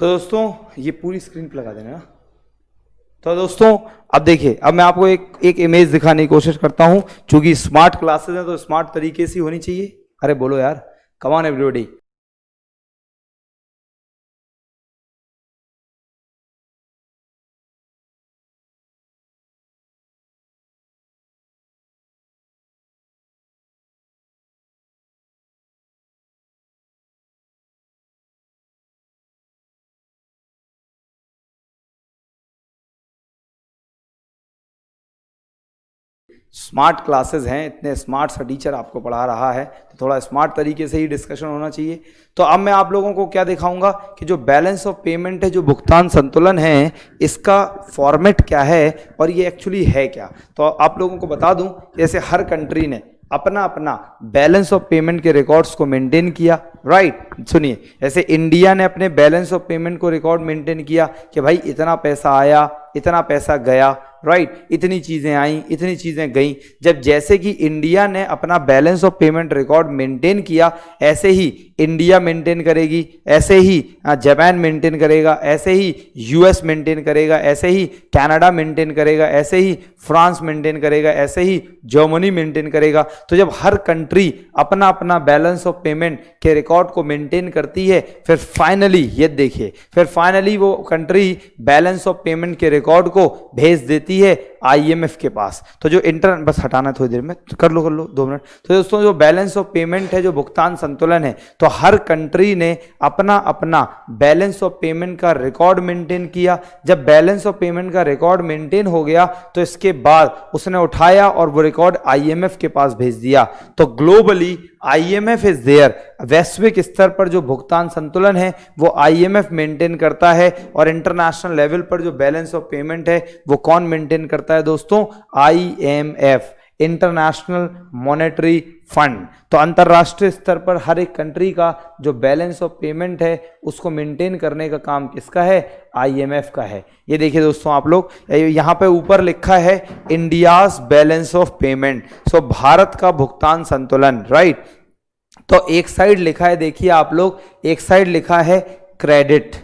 तो दोस्तों ये पूरी स्क्रीन पे लगा देना ना। तो दोस्तों अब देखिए, अब मैं आपको एक इमेज दिखाने की कोशिश करता हूं, क्योंकि स्मार्ट क्लासेस हैं तो स्मार्ट तरीके से होनी चाहिए। अरे बोलो यार, come on everybody. Smart classes हैं, इतने स्मार्ट सा टीचर आपको पढ़ा रहा है, तो थोड़ा स्मार्ट तरीके से ही डिस्कशन होना चाहिए। तो अब मैं आप लोगों को क्या दिखाऊंगा कि जो बैलेंस ऑफ पेमेंट है, जो भुगतान संतुलन है, इसका फॉर्मेट क्या है और ये एक्चुअली है क्या। तो आप लोगों को बता दूं, जैसे हर कंट्री ने अपना अपना बैलेंस ऑफ पेमेंट के रिकॉर्ड्स को मेंटेन किया, राइट। सुनिए, जैसे इंडिया ने अपने बैलेंस ऑफ पेमेंट को रिकॉर्ड मेंटेन किया कि भाई इतना पैसा आया, इतना पैसा गया, राइट, इतनी चीज़ें आई, इतनी चीज़ें गई। जब जैसे कि इंडिया ने अपना balance of payment record maintain किया, ऐसे ही इंडिया मेंटेन करेगी, ऐसे ही जापान मेंटेन करेगा, ऐसे ही यूएस मेंटेन करेगा, ऐसे ही कनाडा मेंटेन करेगा, ऐसे ही फ्रांस मेंटेन करेगा, ऐसे ही जर्मनी मेंटेन करेगा। तो जब हर कंट्री अपना अपना बैलेंस ऑफ पेमेंट के रिकॉर्ड को मेंटेन करती है, फिर फाइनली ये देखिए, फिर फाइनली वो कंट्री बैलेंस ऑफ पेमेंट के रिकॉर्ड को भेज देती है आईएमएफ के पास। तो जो बस हटाना थोड़ी देर में, कर लो 2 मिनट। तो दोस्तों जो बैलेंस ऑफ पेमेंट है, जो भुगतान संतुलन है, तो हर कंट्री ने अपना अपना बैलेंस ऑफ पेमेंट का रिकॉर्ड मेंटेन किया। जब बैलेंस ऑफ पेमेंट का रिकॉर्ड मेंटेन हो गया, तो इसके बाद उसने उठाया और वो रिकॉर्ड आईएमएफ के पास भेज दिया। तो ग्लोबली आईएमएफ इज देयर, वैश्विक स्तर पर जो भुगतान संतुलन है वो आईएमएफ मेंटेन करता है, और इंटरनेशनल लेवल पर जो बैलेंस ऑफ पेमेंट है वो कौन मेंटेन करता है दोस्तों? IMF, international Monetary fund. तो अंतरराष्ट्रीय स्तर पर हर एक कंट्री का जो बैलेंस ऑफ पेमेंट है उसको मेंटेन करने का काम किसका है? आईएमएफ का है। ये देखिए दोस्तों, आप लोग यहाँ पे ऊपर लिखा है इंडियाज बैलेंस ऑफ पेमेंट, सो भारत का भुगतान संतुलन, राइट। तो एक साइड लिखा है, देखिए आप लोग, एक साइड लिखा है क्रेडिट,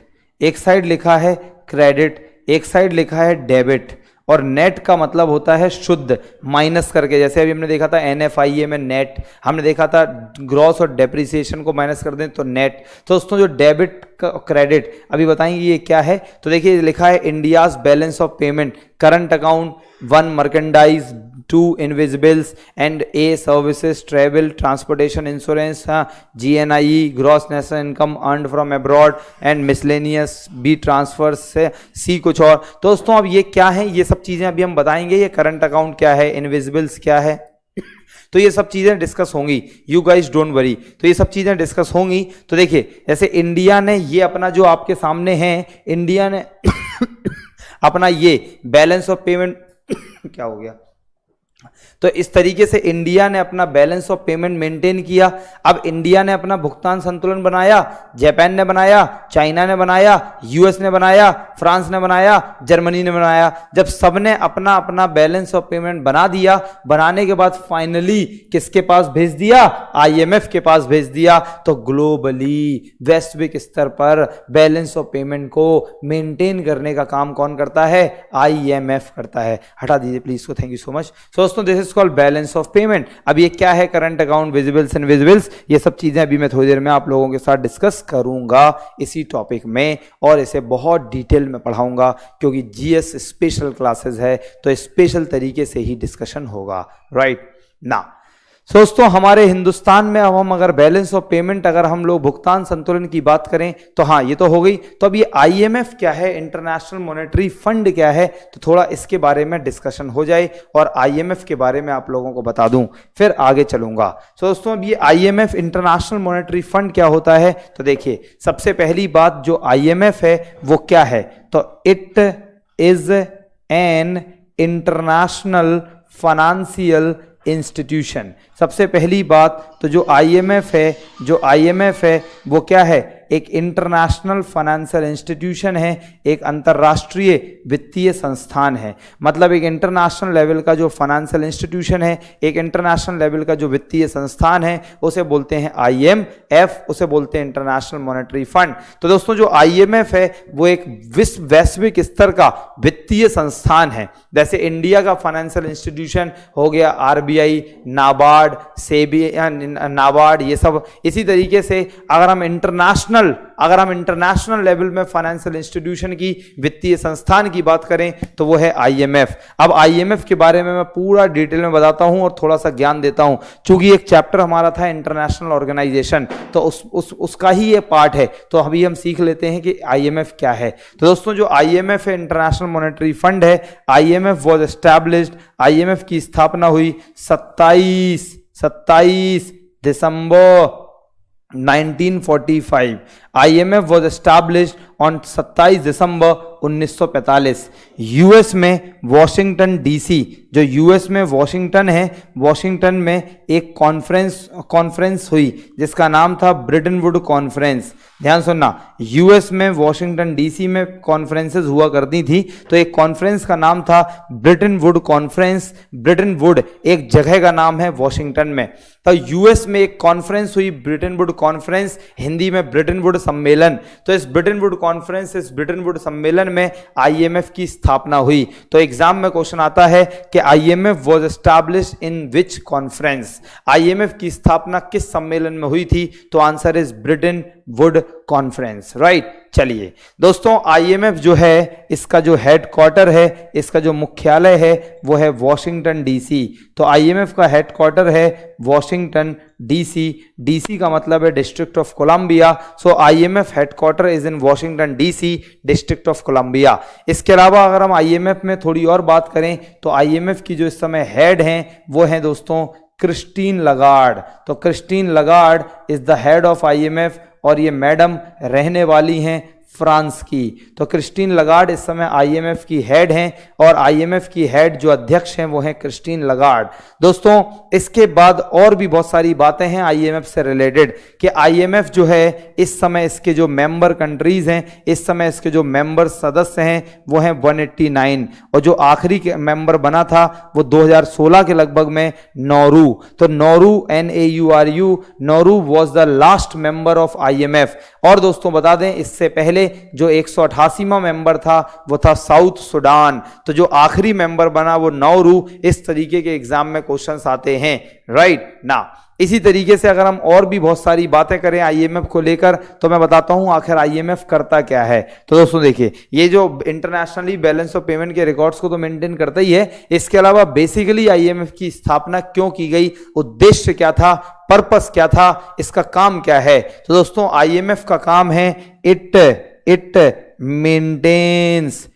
एक साइड लिखा है क्रेडिट, एक साइड लिखा है डेबिट, और नेट का मतलब होता है शुद्ध, माइनस करके। जैसे अभी हमने देखा था एनएफआईए में नेट, हमने देखा था ग्रॉस और डेप्रिसिएशन को माइनस कर दें तो नेट। तो दोस्तों जो डेबिट क्रेडिट अभी बताएंगे ये क्या है। तो देखिए लिखा है India's balance of payment, current account 1 merchandise, 2 invisibles and A services, travel, transportation, insurance, GNIE, gross national income earned from abroad, and miscellaneous, B transfers से, C कुछ और। दोस्तों अब ये क्या है, ये सब चीजें अभी हम बताएंगे। ये करंट अकाउंट क्या है, इनविजिबल्स क्या है, तो ये सब चीजें डिस्कस होंगी, यू गाइस डोंट वरी। तो ये सब चीजें डिस्कस होंगी। तो देखिए जैसे इंडिया ने ये अपना जो आपके सामने है, इंडिया ने अपना ये बैलेंस ऑफ पेमेंट क्या हो गया, तो इस तरीके से इंडिया ने अपना बैलेंस ऑफ पेमेंट मेंटेन किया। अब इंडिया ने अपना भुगतान संतुलन बनाया, जापान ने बनाया, चाइना ने बनाया, यूएस ने बनाया, फ्रांस ने बनाया, जर्मनी ने बनाया। जब सबने अपना अपना बैलेंस ऑफ पेमेंट बना दिया, बनाने के बाद फाइनली किसके पास भेज दिया? आईएमएफ के पास भेज दिया। तो ग्लोबली वैश्विक स्तर पर बैलेंस ऑफ पेमेंट को मेंटेन करने का काम कौन करता है? आईएमएफ करता है। हटा दीजिए प्लीज को, थैंक यू सो मच। दोस्तों this is called balance of payment. अब ये क्या है? करंट अकाउंट, विजिबल्स, इनविजिबल्स, ये सब चीजें अभी मैं थोड़ी देर में आप लोगों के साथ डिस्कस करूंगा इसी टॉपिक में, और इसे बहुत डिटेल में पढ़ाऊंगा क्योंकि जीएस स्पेशल क्लासेस है, तो स्पेशल तरीके से ही डिस्कशन होगा, राइट ना। दोस्तों हमारे हिंदुस्तान में अब हम अगर बैलेंस ऑफ पेमेंट, अगर हम लोग भुगतान संतुलन की बात करें तो हाँ ये तो हो गई। तो अब ये आईएमएफ क्या है, इंटरनेशनल मॉनेटरी फंड क्या है, तो थोड़ा इसके बारे में डिस्कशन हो जाए और आईएमएफ के बारे में आप लोगों को बता दूं, फिर आगे चलूंगा। तो दोस्तों अब ये आईएमएफ इंटरनेशनल मॉनेटरी फंड क्या होता है, तो देखिए सबसे पहली बात जो आईएमएफ है वो क्या है, तो it is an international financial institution. सबसे पहली बात तो जो आईएमएफ है, जो आईएमएफ है वो क्या है? एक इंटरनेशनल फाइनेंशियल इंस्टीट्यूशन है, एक अंतर्राष्ट्रीय वित्तीय संस्थान है। मतलब एक इंटरनेशनल लेवल का जो फाइनेंशियल इंस्टीट्यूशन है, एक इंटरनेशनल लेवल का जो वित्तीय संस्थान है, उसे बोलते हैं IMF, उसे बोलते हैं इंटरनेशनल मॉनेटरी फंड। तो दोस्तों जो IMF है वो एक वैश्विक स्तर का वित्तीय संस्थान है। जैसे इंडिया का फाइनेंशियल इंस्टीट्यूशन हो गया RBI, नाबार्ड, सेबी, नाबार्ड, ये सब। इसी तरीके से अगर हम इंटरनेशनल लेवल में फाइनेंशियल इंस्टीट्यूशन की वित्तीय संस्थान की बात करें तो वो है IMF। अब IMF के बारे में मैं पूरा डिटेल में बताता हूं और थोड़ा सा ज्ञान देता हूं, क्योंकि एक चैप्टर हमारा था इंटरनेशनल ऑर्गेनाइजेशन, तो उसका ही ये पार्ट है। तो अभी हम सीख लेते हैं कि IMF क्या है। तो दोस्तों जो IMF है, इंटरनेशनल मॉनेटरी फंड है, IMF वॉज एस्टैब्लिश्ड, IMF की स्थापना हुई 27 दिसंबर 1945। IMF was established on 27 December 1945। US में वॉशिंगटन DC, जो यूएस में वॉशिंगटन है, वॉशिंगटन में एक कॉन्फ्रेंस हुई जिसका नाम था ब्रेटन वुड कॉन्फ्रेंस। ध्यान सुनना, यूएस में वॉशिंगटन DC में कॉन्फ्रेंसेस हुआ करती थी, तो एक कॉन्फ्रेंस का नाम था Brayton would conference. Brayton would एक जगह का नाम है वॉशिंगटन में। तो यूएस में एक कॉन्फ्रेंस हुई, ब्रेटन वुड कॉन्फ्रेंस, हिंदी में ब्रेटन वुड सम्मेलन। तो इस ब्रेटन वुड कॉन्फ्रेंस, इस ब्रेटन वुड सम्मेलन में IMF की स्थापना हुई। तो एग्जाम में क्वेश्चन आता है कि IMF was established in which conference, IMF की स्थापना किस सम्मेलन में हुई थी? तो answer is Brayton would conference, right. चलिए दोस्तों, IMF जो है, इसका जो हेडक्वार्टर है, इसका जो मुख्यालय है वो है वॉशिंगटन DC। तो IMF का हेडक्वार्टर है वॉशिंगटन DC। DC का मतलब है district of Columbia. So IMF headquarter is in Washington DC, district of Columbia. इसके अलावा अगर हम IMF में थोड़ी और बात करें तो IMF की जो इस समय हेड हैं वो हैं दोस्तों क्रिस्टीन लगार्ड। तो Christine Lagarde is the head of IMF और ये मैडम रहने वाली हैं फ्रांस की। तो क्रिस्टीन लगार्ड इस समय IMF की हेड हैं और IMF की हेड जो अध्यक्ष हैं वो हैं क्रिस्टीन लगार्ड। दोस्तों इसके बाद और भी बहुत सारी बातें हैं IMF से रिलेटेड कि IMF जो है इस समय इसके जो मेंबर कंट्रीज हैं, इस समय इसके जो मेंबर सदस्य हैं वो हैं 189, और जो आखिरी मेंबर बना था वो 2016 के लगभग में नौरू। तो Nauru NAURU, Nauru was the last member of IMF। और दोस्तों बता दें इससे पहले जो 188वां मेंबर था वो था साउथ सुडान। तो जो आखिरी मेंबर बना वो नौरू। इस तरीके के एग्जाम में क्वेश्चंस आते हैं, राइट ना। इसी तरीके से अगर हम और भी बहुत सारी बातें करें IMF को लेकर तो मैं बताता हूं आखिर IMF करता क्या है। तो दोस्तों देखिए, ये जो इंटरनेशनली बैलेंस ऑफ पेमेंट के रिकॉर्ड्स को तो मेंटेन करता ही है, इसके अलावा बेसिकली IMF की स्थापना क्यों की गई, उद्देश्य क्या था, पर्पस क्या था, इसका काम क्या है। तो दोस्तों IMF का काम है it maintains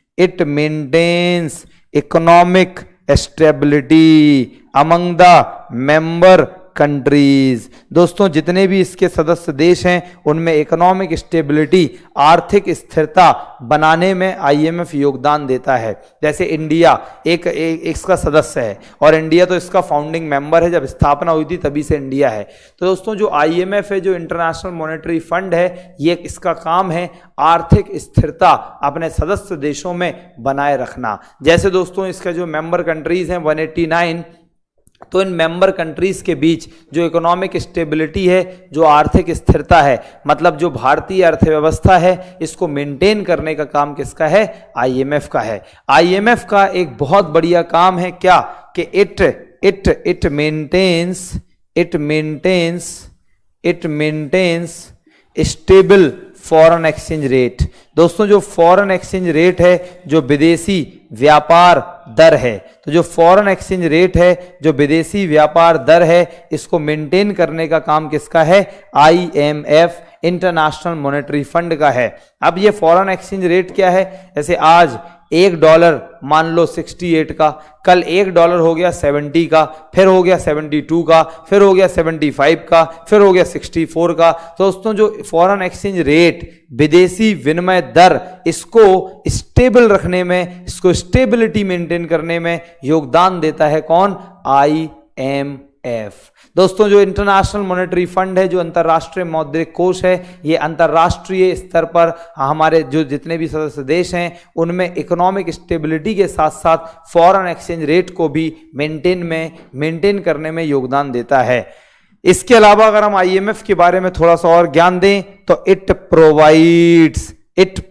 economic stability among the member countries. दोस्तों जितने भी इसके सदस्य देश हैं उनमें इकोनॉमिक स्टेबिलिटी, आर्थिक स्थिरता बनाने में IMF योगदान देता है। जैसे इंडिया एक इसका सदस्य है और इंडिया तो इसका फाउंडिंग मेंबर है, जब स्थापना हुई थी तभी से इंडिया है। तो दोस्तों जो IMF है, जो इंटरनेशनल मॉनेटरी फंड है, ये इसका काम है आर्थिक स्थिरता अपने सदस्य देशों में बनाए रखना। जैसे दोस्तों इसका जो मेंबर कंट्रीज हैं 189, तो इन मेंबर कंट्रीज के बीच जो इकोनॉमिक स्टेबिलिटी है, जो आर्थिक स्थिरता है, मतलब जो भारतीय अर्थव्यवस्था है, इसको मेंटेन करने का काम किसका है? IMF का है। IMF का एक बहुत बढ़िया काम है क्या कि it maintains stable foreign exchange rate. दोस्तों जो फॉरेन एक्सचेंज रेट है, जो विदेशी व्यापार दर है, तो जो फॉरेन एक्सचेंज रेट है, जो विदेशी व्यापार दर है, इसको मेंटेन करने का काम किसका है? IMF, इंटरनेशनल मॉनेटरी फंड का है। अब ये फॉरेन एक्सचेंज रेट क्या है? जैसे आज $1 मान लो 68 का, कल $1 हो गया 70 का, फिर हो गया 72 का, फिर हो गया 75 का, फिर हो गया 64 का। तो दोस्तों जो फॉरेन एक्सचेंज रेट, विदेशी विनिमय दर, इसको स्टेबल रखने में, इसको स्टेबिलिटी मेंटेन करने में योगदान देता है कौन? IMF। दोस्तों जो इंटरनेशनल मॉनेटरी फंड है, जो अंतर्राष्ट्रीय मौद्रिक कोष है, ये अंतर्राष्ट्रीय स्तर पर हमारे जो जितने भी सदस्य देश हैं उनमें इकोनॉमिक स्टेबिलिटी के साथ साथ फॉरेन एक्सचेंज रेट को भी मेंटेन करने में योगदान देता है। इसके अलावा अगर हम आईएमएफ के बारे में थोड़ा सा और ज्ञान दें तो it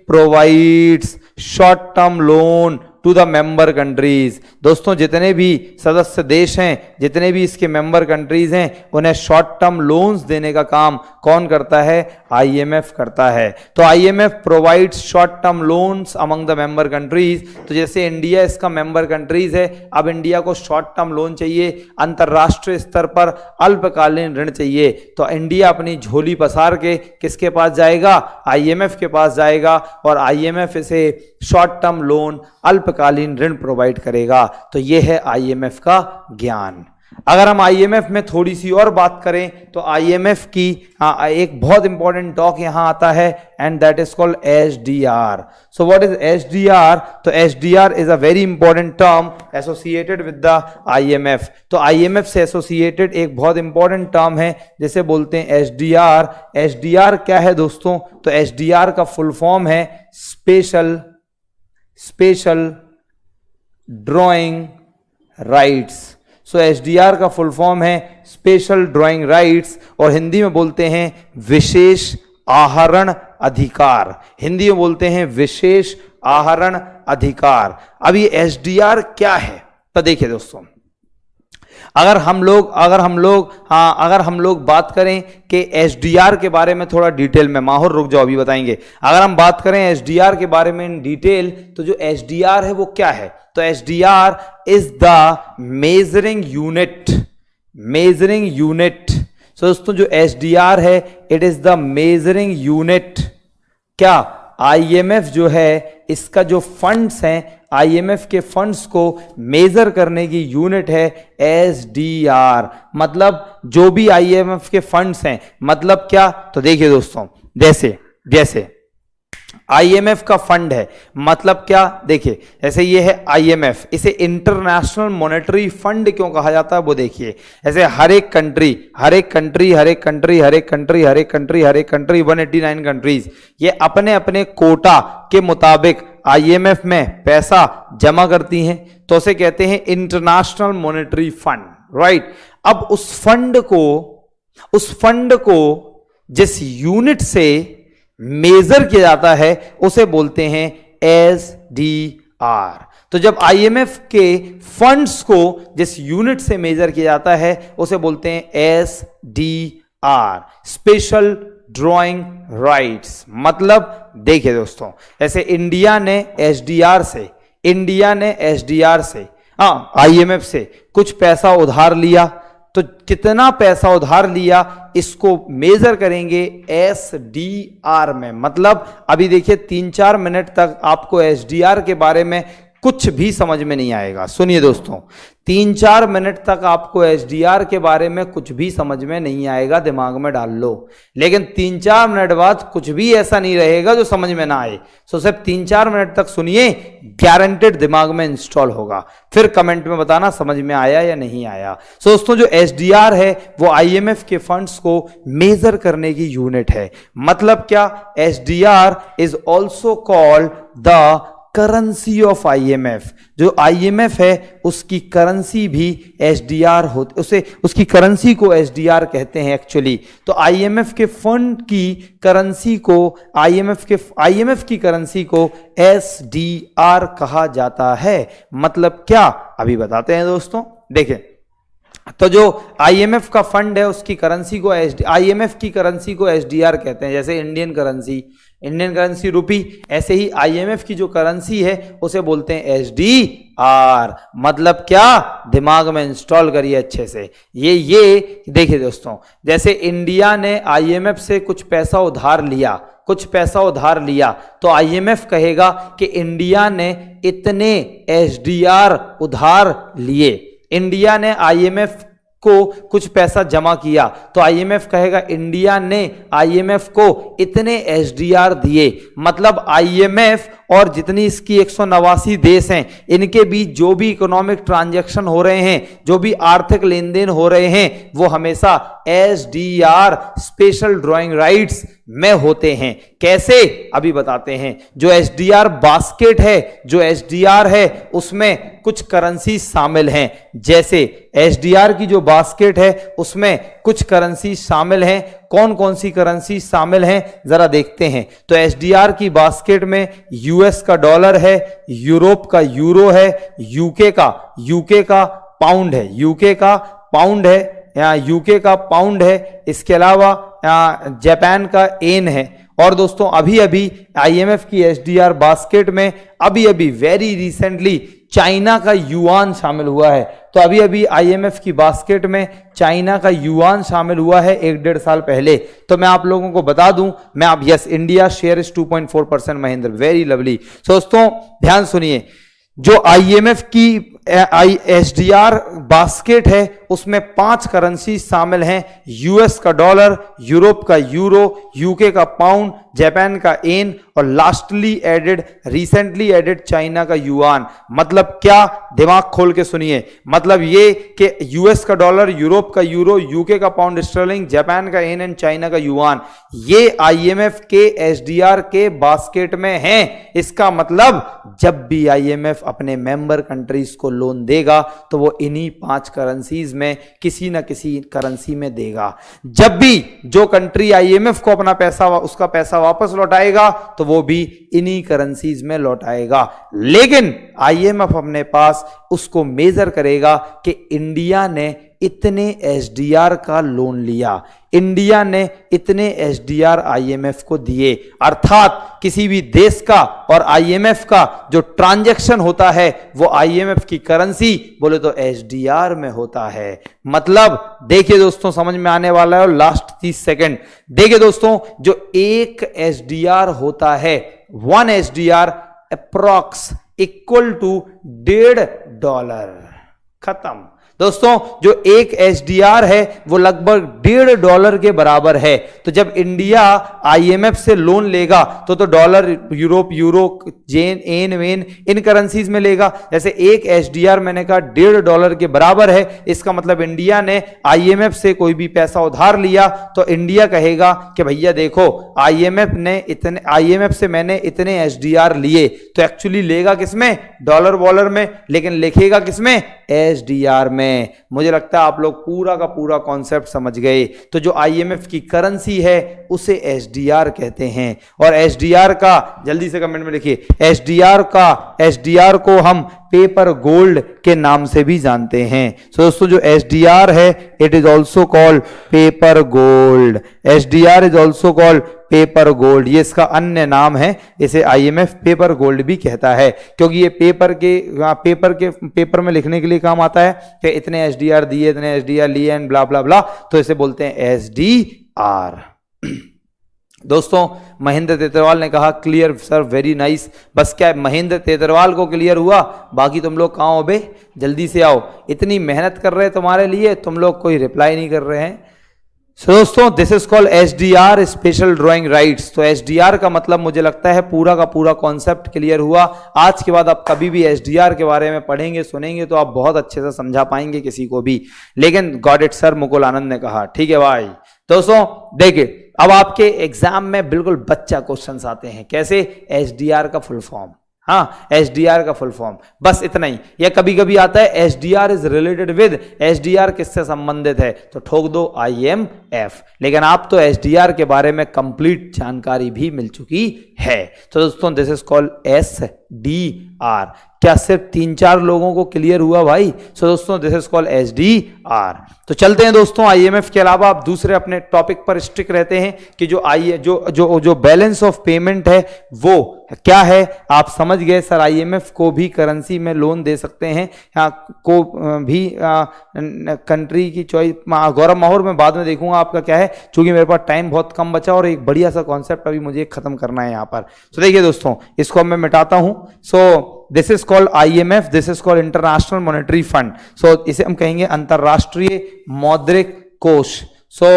provides short term loan to the member countries. दोस्तों जितने भी सदस्य देश हैं, जितने भी इसके मेंबर कंट्रीज हैं, उन्हें शॉर्ट टर्म लोन्स देने का काम कौन करता है? आईएमएफ करता है। तो IMF provides short term loans among the member countries. तो जैसे इंडिया इसका मेंबर कंट्रीज है, अब इंडिया को शॉर्ट टर्म लोन चाहिए, अंतरराष्ट्रीय स्तर पर अल्पकालीन ऋण चाहिए, तो इंडिया अपनी झोली पसार के किसके पास जाएगा? आईएमएफ के पास जाएगा और आईएमएफ इसे शॉर्ट टर्म लोन, अल्पकालीन ऋण प्रोवाइड करेगा। तो यह है आईएमएफ का ज्ञान। अगर हम आईएमएफ में थोड़ी सी और बात करें तो आईएमएफ की एक बहुत इंपॉर्टेंट टॉक यहां आता है and that is called SDR. So what is SDR? तो SDR is a very important term associated with the IMF. तो आईएमएफ से एसोसिएटेड एक बहुत इंपॉर्टेंट टर्म है जिसे बोलते हैं एसडीआर। एसडीआर क्या है दोस्तों? तो एसडीआर का फुल फॉर्म है स्पेशल ड्रॉइंग राइट्स। सो एसडीआर का फुल फॉर्म है स्पेशल ड्रॉइंग राइट्स और हिंदी में बोलते हैं विशेष आहरण अधिकार। हिंदी में बोलते हैं विशेष आहरण अधिकार। अब ये एसडीआर क्या है? तो देखिए दोस्तों, अगर हम लोग बात करें कि एसडीआर के बारे में थोड़ा डिटेल में, माहौल रुक जाओ अभी बताएंगे। अगर हम बात करें एसडीआर के बारे में इन डिटेल, तो जो एसडीआर है वो क्या है? तो SDR is the measuring unit. So दोस्तों जो एसडीआर है it is the measuring unit. क्या? आईएमएफ जो है इसका जो फंड्स हैं, आईएमएफ के फंड्स को मेजर करने की यूनिट है एसडीआर। मतलब जो भी आईएमएफ के फंड्स हैं, मतलब क्या? तो देखिए दोस्तों, जैसे आईएमएफ का फंड है, मतलब क्या? देखिए जैसे ये है आईएमएफ, इसे इंटरनेशनल मॉनेटरी फंड क्यों कहा जाता है वो देखिए। ऐसे हर एक कंट्री 189 कंट्रीज ये अपने अपने कोटा के मुताबिक आईएमएफ में पैसा जमा करती हैं, तो उसे कहते हैं इंटरनेशनल मॉनेटरी फंड, राइट। अब उस फंड को जिस यूनिट से मेजर किया जाता है उसे बोलते हैं एसडीआर। तो जब आईएमएफ के फंड्स को जिस यूनिट से मेजर किया जाता है उसे बोलते हैं एसडीआर, स्पेशल ड्रॉइंग राइट्स। मतलब देखिए दोस्तों, जैसे इंडिया ने एसडीआर से आईएमएफ से कुछ पैसा उधार लिया, तो कितना पैसा उधार लिया इसको मेजर करेंगे एसडीआर में। मतलब अभी देखिए 3-4 मिनट तक आपको एसडीआर के बारे में कुछ भी समझ में नहीं आएगा। सुनिए दोस्तों, 3-4 मिनट तक आपको एसडीआर के बारे में कुछ भी समझ में नहीं आएगा, दिमाग में डाल लो। लेकिन 3-4 मिनट बाद कुछ भी ऐसा नहीं रहेगा जो समझ में ना आए। सो सिर्फ 3-4 मिनट तक सुनिए, गारंटेड दिमाग में इंस्टॉल होगा। फिर कमेंट में बताना समझ में आया या नहीं आया। सो दोस्तों जो एसडीआर है वो आईएमएफ के फंड्स को मेजर करने की यूनिट है। मतलब क्या? SDR is also called the currency of IMF. जो आईएमएफ है उसकी करेंसी भी एसडीआर होती, उसकी करेंसी को एसडीआर कहते हैं एक्चुअली। तो आईएमएफ के फंड की करेंसी को आईएमएफ की करेंसी को एसडीआर कहा जाता है। मतलब क्या? अभी बताते हैं दोस्तों। देखें, तो जो आईएमएफ का फंड है उसकी करेंसी को आईएमएफ की करेंसी को एसडीआर कहते हैं। जैसे इंडियन करेंसी रुपी, ऐसे ही आईएमएफ की जो करेंसी है उसे बोलते हैं एसडीआर। मतलब क्या? दिमाग में इंस्टॉल करिए अच्छे से। ये देखिए दोस्तों, जैसे इंडिया ने आईएमएफ से कुछ पैसा उधार लिया, तो आईएमएफ कहेगा कि इंडिया ने इतने एसडीआर उधार लिए। इंडिया ने आईएमएफ को कुछ पैसा जमा किया, तो आईएमएफ कहेगा इंडिया ने आईएमएफ को इतने एसडीआर दिए। मतलब आईएमएफ और जितनी इसकी 189 देश हैं, इनके बीच जो भी इकोनॉमिक ट्रांजैक्शन हो रहे हैं, जो भी आर्थिक लेन देन हो रहे हैं, वो हमेशा SDR स्पेशल ड्रॉइंग राइट्स में होते हैं। कैसे, अभी बताते हैं। जो SDR बास्केट है, जो SDR है, उसमें कुछ करेंसी शामिल हैं। जैसे SDR की जो बास्केट है उसमें कुछ करेंसी शामिल हैं। कौन कौन सी करेंसी शामिल हैं जरा देखते हैं। तो SDR की बास्केट में US का डॉलर है, यूरोप का यूरो है, यूके का पाउंड है, यूके का पाउंड है, यूके का पाउंड है, इसके अलावा जापान का येन है। और दोस्तों अभी अभी IMF की SDR बास्केट में अभी अभी वेरी रिसेंटली चाइना का युआन शामिल हुआ है। तो अभी अभी IMF की बास्केट में चाइना का युआन शामिल हुआ है 1-1.5 साल पहले। तो मैं आप लोगों को बता दूं, मैं आप yes India share is 2.4% Mahendra, very lovely. दोस्तों ध्यान सुनिए, जो IMF की SDR बास्केट है उसमें 5 करेंसी शामिल हैं। US का डॉलर, यूरोप का यूरो, यूके का पाउंड, जापान का येन और lastly added, recently added China का युआन। मतलब क्या, दिमाग खोल के सुनिए। मतलब ये कि US का डॉलर, यूरोप का यूरो, यूके का पाउंड स्टर्लिंग, जापान का येन एंड चाइना का युआन, ये IMF के SDR के बास्केट में हैं। इसका मतलब जब भी IMF अपने मेंबर कंट्रीज को लोन देगा तो वो इन्हीं 5 करेंसीज में किसी ना किसी करेंसी में देगा। जब भी जो कंट्री IMF को अपना पैसा, उसका पैसा वापस लौटाएगा तो वो भी इन्हीं करेंसीज में लौटाएगा। लेकिन IMF अपने पास उसको मेजर करेगा कि इंडिया ने इतने SDR का लोन लिया, इंडिया ने इतने SDR IMF को दिए। अर्थात किसी भी देश का और IMF का जो ट्रांजैक्शन होता है वो IMF की करेंसी बोले तो SDR में होता है। मतलब देखिए दोस्तों, समझ में आने वाला है। और लास्ट 30 सेकंड देखिए दोस्तों, जो एक SDR होता है, 1 SDR अप्रॉक्स इक्वल टू $1.5। खत्म दोस्तों। जो एक SDR है वो लगभग $1.5 के बराबर है। तो जब इंडिया IMF से लोन लेगा तो dollar, Europe, euro, yen, when in currencies में लेगा। जैसे एक SDR मैंने कहा $1.5 के बराबर है, इसका मतलब इंडिया ने IMF से कोई भी पैसा उधार लिया तो इंडिया कहेगा कि भैया देखो IMF से मैंने इतने SDR लिए। तो एक्चुअली लेगा किसमें, डॉलर वॉलर में, लेकिन लिखेगा किसमें, SDR में। मुझे लगता है आप लोग पूरा का पूरा कॉन्सेप्ट समझ गए। तो जो IMF की करेंसी है उसे SDR कहते हैं। और SDR का जल्दी से कमेंट में लिखिए, SDR को हम पेपर गोल्ड के नाम से भी जानते हैं। तो दोस्तों जो SDR है it is also called paper gold. SDR is also called paper gold, ये इसका अन्य नाम है। इसे IMF पेपर गोल्ड भी कहता है क्योंकि ये पेपर में लिखने के लिए काम आता है कि इतने SDR दिए, इतने SDR लिए एंड ब्ला ब्ला ब्ला, तो इसे बोलते हैं SDR। दोस्तों महेंद्र तेतरवाल ने कहा क्लियर सर, वेरी नाइस। बस क्या महेंद्र तेतरवाल को क्लियर हुआ, बाकी तुम लोग कहाँ हो बे, जल्दी से आओ। इतनी मेहनत कर रहे हैं तुम्हारे लिए, तुम लोग कोई रिप्लाई नहीं कर रहे हैं। So, दोस्तों this is called SDR special drawing rights. तो SDR का मतलब मुझे लगता है पूरा का पूरा कॉन्सेप्ट क्लियर हुआ। आज के बाद आप कभी भी SDR के बारे में पढ़ेंगे, सुनेंगे तो आप बहुत अच्छे से समझा पाएंगे किसी को भी। लेकिन गॉट इट सर, मुकुल आनंद ने कहा ठीक है भाई। दोस्तों देखिए, अब आपके एग्जाम में बिल्कुल बच्चा क्वेश्चंस आते हैं। कैसे, SDR का फुल फॉर्म, हाँ SDR का फुल फॉर्म, बस इतना ही। या कभी कभी आता है SDR is related with, SDR किससे संबंधित है, तो ठोक दो IMF। लेकिन आप तो SDR के बारे में कंप्लीट जानकारी भी मिल चुकी है। तो दोस्तों दिस इज कॉल्ड SDR। क्या सिर्फ 3-4 लोगों को क्लियर हुआ भाई? सो दोस्तों दिस इज कॉल्ड SDR। तो चलते हैं दोस्तों, IMF के अलावा आप दूसरे अपने टॉपिक पर स्टिक रहते हैं कि जो बैलेंस ऑफ पेमेंट है वो क्या है। आप समझ गए सर, IMF को भी करेंसी में लोन दे सकते हैं, को भी कंट्री की चॉइस। गौरव माहौर में बाद में देखूंगा आपका क्या है, क्योंकि मेरे पास टाइम बहुत कम बचा और एक बढ़िया सा कॉन्सेप्ट अभी मुझे खत्म करना है यहाँ पर। तो देखिए दोस्तों, इसको मैं मिटाता हूं। So this is called IMF, this is called International Monetary Fund. So इसे हम कहेंगे अंतरराष्ट्रीय मौद्रिक कोष। सो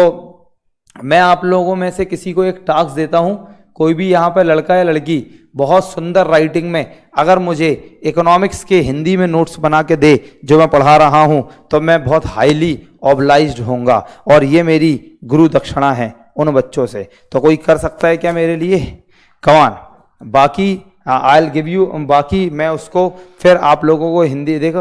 मैं आप लोगों में से किसी को एक टास्क देता हूं, कोई भी यहाँ पे लड़का या लड़की बहुत सुंदर राइटिंग में अगर मुझे इकोनॉमिक्स के हिंदी में नोट्स बना के दे जो मैं पढ़ा रहा हूँ, तो मैं बहुत हाईली ऑब्लाइज्ड होऊंगा, और ये मेरी गुरु दक्षिणा है उन बच्चों से। तो कोई कर सकता है क्या मेरे लिए? कमान। बाकी आई विल गिव यू, बाकी मैं उसको फिर आप लोगों को हिंदी, देखो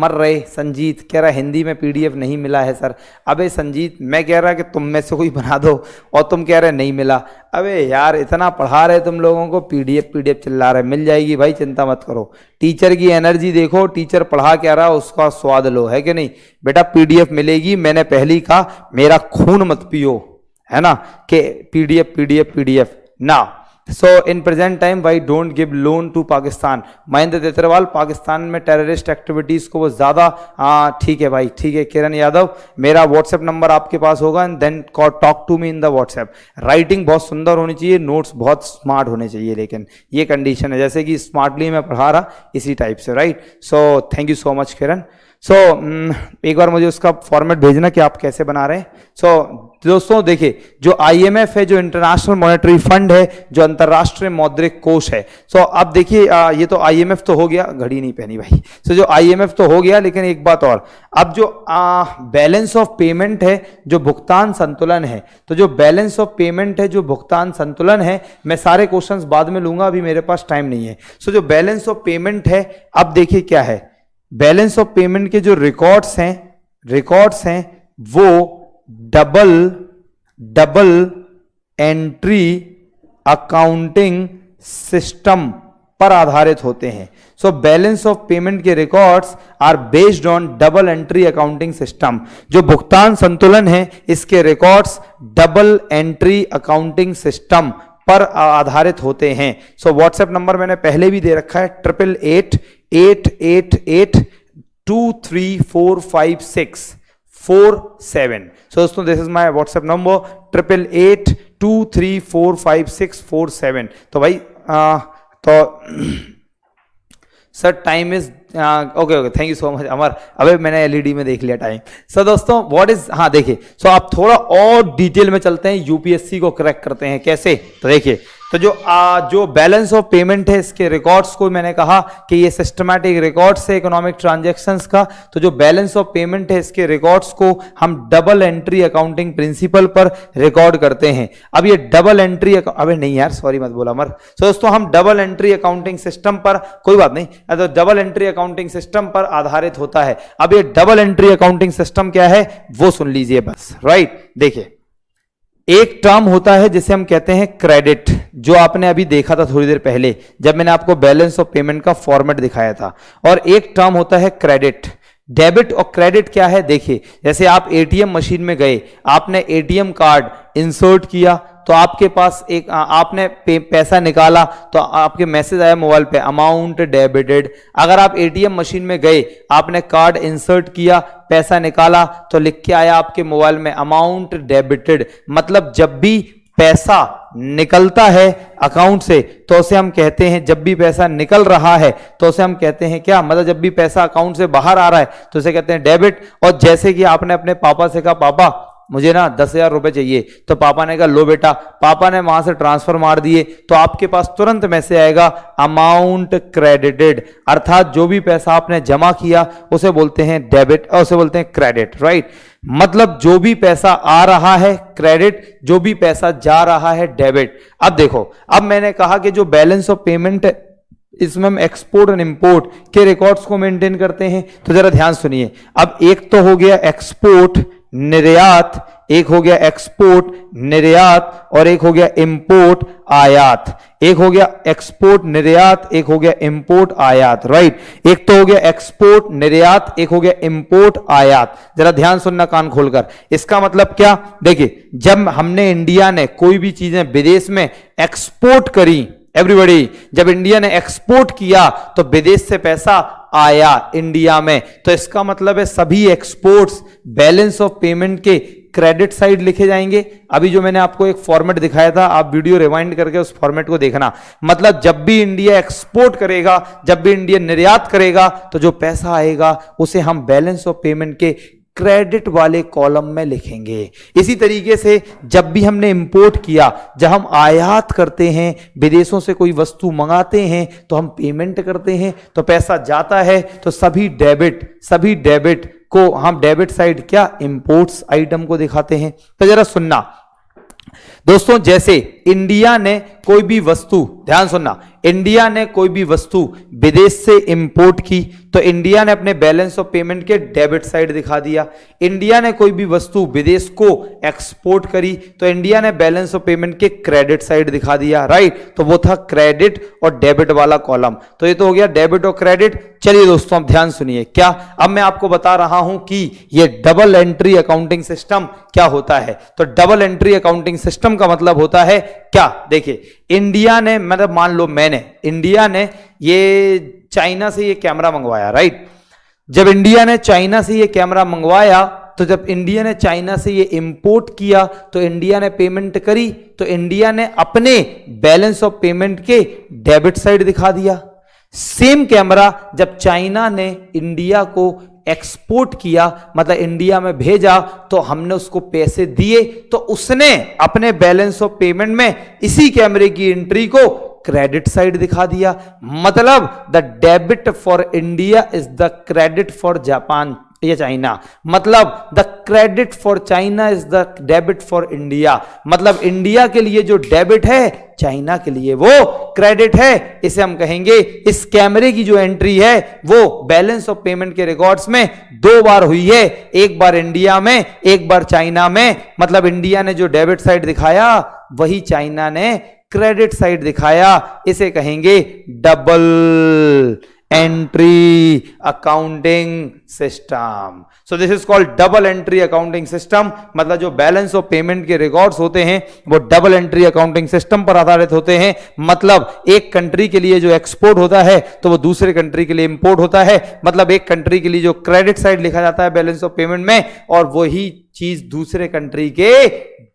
मर रहे संजीत कह रहा हिंदी में पीडीएफ नहीं मिला है सर। अबे संजीत, मैं कह रहा कि तुम में से कोई बना दो और तुम कह रहे नहीं मिला। अबे यार, इतना पढ़ा रहे तुम लोगों को, पीडीएफ चिल्ला रहे, मिल जाएगी भाई, चिंता मत करो। टीचर की एनर्जी देखो, टीचर पढ़ा क्या रहा उसका स्वाद लो, है कि नहीं बेटा? पीडीएफ मिलेगी। मैंने पहले ही कहा मेरा खून मत पियो, है ना, कि पीडीएफ ना। So in present time why don't give loan to Pakistan? Mahendra Tetarwal, Pakistan में टेररिस्ट एक्टिविटीज को वो ज्यादा, ठीक है भाई, ठीक है। किरण यादव, मेरा व्हाट्सएप नंबर आपके पास होगा, and then talk to me in the WhatsApp. Writing बहुत सुंदर होनी चाहिए, नोट्स बहुत स्मार्ट होने चाहिए, लेकिन ये कंडीशन है जैसे कि स्मार्टली मैं पढ़ा रहा इसी टाइप से, right? So thank you so much Kiran. So एक बार मुझे उसका फॉर्मेट भेजना कि आप कैसे बना रहे हैं। सो दोस्तों देखिए, जो आईएमएफ है, जो इंटरनेशनल मॉनेटरी फंड है, जो अंतरराष्ट्रीय मौद्रिक कोष है, सो अब देखिए ये तो आईएमएफ तो हो गया, घड़ी नहीं पहनी भाई। सो जो आईएमएफ तो हो गया, लेकिन एक बात और, अब जो बैलेंस ऑफ पेमेंट है, जो भुगतान संतुलन है, तो जो बैलेंस ऑफ पेमेंट है, जो भुगतान संतुलन है, मैं सारे क्वेश्चंस बाद में लूंगा, अभी मेरे पास टाइम नहीं है। सो जो बैलेंस ऑफ पेमेंट है, अब देखिए क्या है, बैलेंस ऑफ पेमेंट के जो रिकॉर्ड्स हैं वो डबल एंट्री अकाउंटिंग सिस्टम पर आधारित होते हैं। सो बैलेंस ऑफ पेमेंट के records are based on double entry accounting system. जो भुगतान संतुलन है, इसके records double entry accounting system पर आधारित होते हैं। सो व्हाट्सएप नंबर मैंने पहले भी दे रखा है, 8888234567। सो दोस्तों, this is my WhatsApp number 8888234567। तो भाई तो sir time is okay, thank you so much Amar. अबे मैंने एलईडी में देख लिया टाइम। सो दोस्तों व्हाट इज, हाँ देखिए, सो आप थोड़ा और डिटेल में चलते हैं, यूपीएससी को क्रैक करते हैं कैसे। तो देखिए, तो जो बैलेंस ऑफ पेमेंट है, इसके रिकॉर्ड्स को मैंने कहा कि ये सिस्टमैटिक रिकॉर्ड्स है इकोनॉमिक ट्रांजैक्शंस का। तो जो बैलेंस ऑफ पेमेंट है, इसके रिकॉर्ड्स को हम डबल एंट्री अकाउंटिंग प्रिंसिपल पर रिकॉर्ड करते हैं। अब ये डबल एंट्री, अबे नहीं यार, सॉरी मत बोला अमर। सो दोस्तों, हम डबल एंट्री अकाउंटिंग सिस्टम पर, कोई बात नहीं, तो डबल एंट्री अकाउंटिंग सिस्टम पर आधारित होता है। अब ये डबल एंट्री अकाउंटिंग सिस्टम क्या है वो सुन लीजिए बस, राइट? देखिए, एक टर्म होता है जिसे हम कहते हैं क्रेडिट, जो आपने अभी देखा था थोड़ी देर पहले जब मैंने आपको बैलेंस ऑफ पेमेंट का फॉर्मेट दिखाया था। और एक टर्म होता है क्रेडिट। डेबिट और क्रेडिट क्या है? देखिए, जैसे आप एटीएम मशीन में गए, आपने एटीएम कार्ड इंसर्ट किया, तो आपके पास एक आपने पैसा निकाला, तो आपके मैसेज आया मोबाइल पे, अमाउंट डेबिटेड। अगर आप एटीएम मशीन में गए, आपने कार्ड इंसर्ट किया, पैसा निकाला, तो लिख के आया आपके मोबाइल में अमाउंट डेबिटेड। मतलब जब भी पैसा निकलता है अकाउंट से, तो उसे हम कहते हैं, जब भी पैसा निकल रहा है तो उसे हम कहते हैं क्या, मतलब जब भी पैसा अकाउंट से बाहर आ रहा है तो उसे कहते हैं डेबिट। और जैसे कि आपने अपने पापा से कहा, पापा मुझे ना 10,000 रुपए चाहिए, तो पापा ने कहा लो बेटा, पापा ने वहां से ट्रांसफर मार दिए, तो आपके पास तुरंत मैसेज आएगा अमाउंट क्रेडिटेड। अर्थात जो भी पैसा आपने जमा किया उसे बोलते हैं डेबिट और उसे बोलते हैं क्रेडिट, राइट? मतलब जो भी पैसा आ रहा है क्रेडिट, जो भी पैसा जा रहा है डेबिट। अब देखो, अब मैंने कहा कि जो बैलेंस ऑफ पेमेंट है, इसमें हम एक्सपोर्ट एंड इंपोर्ट के रिकॉर्ड्स को मेंटेन करते हैं। तो जरा ध्यान सुनिए, अब एक तो हो गया एक्सपोर्ट निर्यात, एक हो गया एक्सपोर्ट निर्यात, और एक हो गया इंपोर्ट आयात। एक हो गया एक्सपोर्ट निर्यात, एक हो गया इंपोर्ट आयात, राइट? एक तो हो गया एक्सपोर्ट निर्यात, एक हो गया इंपोर्ट आयात। जरा ध्यान सुनना कान खोलकर। इसका मतलब क्या? देखिए, जब हमने, इंडिया ने कोई भी चीजें विदेश में एक्सपोर्ट करी, एवरीबॉडी, जब इंडिया ने एक्सपोर्ट किया तो विदेश से पैसा आया इंडिया में। तो इसका मतलब है सभी एक्सपोर्ट्स बैलेंस ऑफ पेमेंट के क्रेडिट साइड लिखे जाएंगे। अभी जो मैंने आपको एक फॉर्मेट दिखाया था, आप वीडियो रिवाइंड करके उस फॉर्मेट को देखना। मतलब जब भी इंडिया एक्सपोर्ट करेगा, जब भी इंडिया निर्यात करेगा, तो जो पैसा आएगा उसे हम बैलेंस ऑफ पेमेंट के क्रेडिट वाले कॉलम में लिखेंगे। इसी तरीके से जब भी हमने इंपोर्ट किया, जब हम आयात करते हैं, विदेशों से कोई वस्तु मंगाते हैं तो हम पेमेंट करते हैं, तो पैसा जाता है तो सभी डेबिट को हम डेबिट साइड क्या इंपोर्ट्स आइटम को दिखाते हैं। तो जरा सुनना दोस्तों, जैसे इंडिया ने कोई भी वस्तु, ध्यान सुनना, इंडिया ने कोई भी वस्तु विदेश से इंपोर्ट की तो इंडिया ने अपने बैलेंस ऑफ पेमेंट के डेबिट साइड दिखा दिया। इंडिया ने कोई भी वस्तु विदेश को एक्सपोर्ट करी तो इंडिया ने बैलेंस ऑफ पेमेंट के क्रेडिट साइड दिखा दिया, राइट। तो वो था क्रेडिट और डेबिट वाला कॉलम। तो ये तो हो गया डेबिट और क्रेडिट। चलिए दोस्तों अब ध्यान सुनिए, क्या अब मैं आपको बता रहा हूं कि ये डबल एंट्री अकाउंटिंग सिस्टम क्या होता है। तो डबल एंट्री अकाउंटिंग सिस्टम का मतलब होता है क्या, देखिए इंडिया ने, मतलब मान लो इंडिया ने ये चाइना से ये कैमरा मंगवाया, राइट। जब इंडिया ने चाइना से ये कैमरा मंगवाया तो जब इंडिया ने चाइना से ये इंपोर्ट किया तो इंडिया ने पेमेंट करी तो इंडिया ने अपने बैलेंस ऑफ पेमेंट के डेबिट साइड दिखा दिया। सेम कैमरा जब चाइना ने इंडिया को एक्सपोर्ट किया, मतलब इंडिया में भेजा, तो हमने उसको पैसे दिए तो उसने अपने बैलेंस ऑफ पेमेंट में इसी कैमरे की एंट्री को क्रेडिट साइड दिखा दिया। मतलब the debit for India is the credit for Japan या चाइना, मतलब the credit for China is the debit for India. मतलब इंडिया के लिए जो डेबिट है चाइना के लिए वो क्रेडिट है। इसे हम कहेंगे, इस कैमरे की जो एंट्री है वो बैलेंस ऑफ पेमेंट के रिकॉर्ड्स में 2 बार हुई है, एक बार इंडिया में, एक बार चाइना में। मतलब इंडिया ने जो डेबिट साइड दिखाया वही चाइना ने क्रेडिट साइड दिखाया। इसे कहेंगे double entry accounting system. So this is called double entry accounting system. मतलब जो बैलेंस ऑफ पेमेंट के रिकॉर्ड्स होते हैं वो डबल एंट्री अकाउंटिंग सिस्टम पर आधारित होते हैं। मतलब एक कंट्री के लिए जो एक्सपोर्ट होता है तो वो दूसरे कंट्री के लिए इंपोर्ट होता है। मतलब एक कंट्री के लिए जो क्रेडिट साइड लिखा जाता है बैलेंस ऑफ पेमेंट में, और वही चीज दूसरे कंट्री के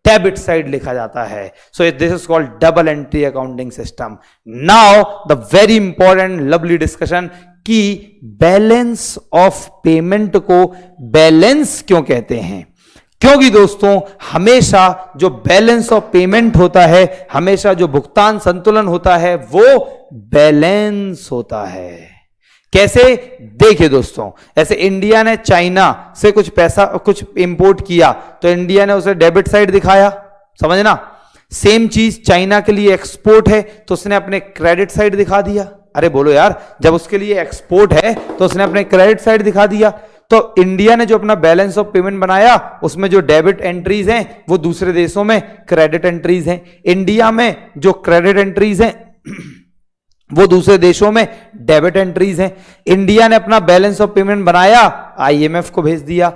डेबिट साइड लिखा जाता है। सो this is called double entry accounting system. Now the very important lovely discussion कि बैलेंस ऑफ पेमेंट को बैलेंस क्यों कहते हैं। क्योंकि दोस्तों हमेशा जो बैलेंस ऑफ पेमेंट होता है, हमेशा जो भुगतान संतुलन होता है वो बैलेंस होता है। कैसे, देखिए दोस्तों, ऐसे इंडिया ने चाइना से कुछ इंपोर्ट किया तो इंडिया ने उसे डेबिट साइड दिखाया, समझना। सेम चीज चाइना के लिए एक्सपोर्ट है तो उसने अपने क्रेडिट साइड दिखा दिया। अरे बोलो यार, जब उसके लिए एक्सपोर्ट है तो उसने अपने क्रेडिट साइड दिखा दिया। तो इंडिया ने जो अपना बैलेंस ऑफ पेमेंट बनाया उसमें जो डेबिट एंट्रीज हैं वो दूसरे देशों में क्रेडिट एंट्रीज हैं। इंडिया में जो क्रेडिट एंट्रीज हैं वो दूसरे देशों में डेबिट एंट्रीज हैं। इंडिया ने अपना बैलेंस ऑफ पेमेंट बनाया, आईएमएफ को भेज दिया।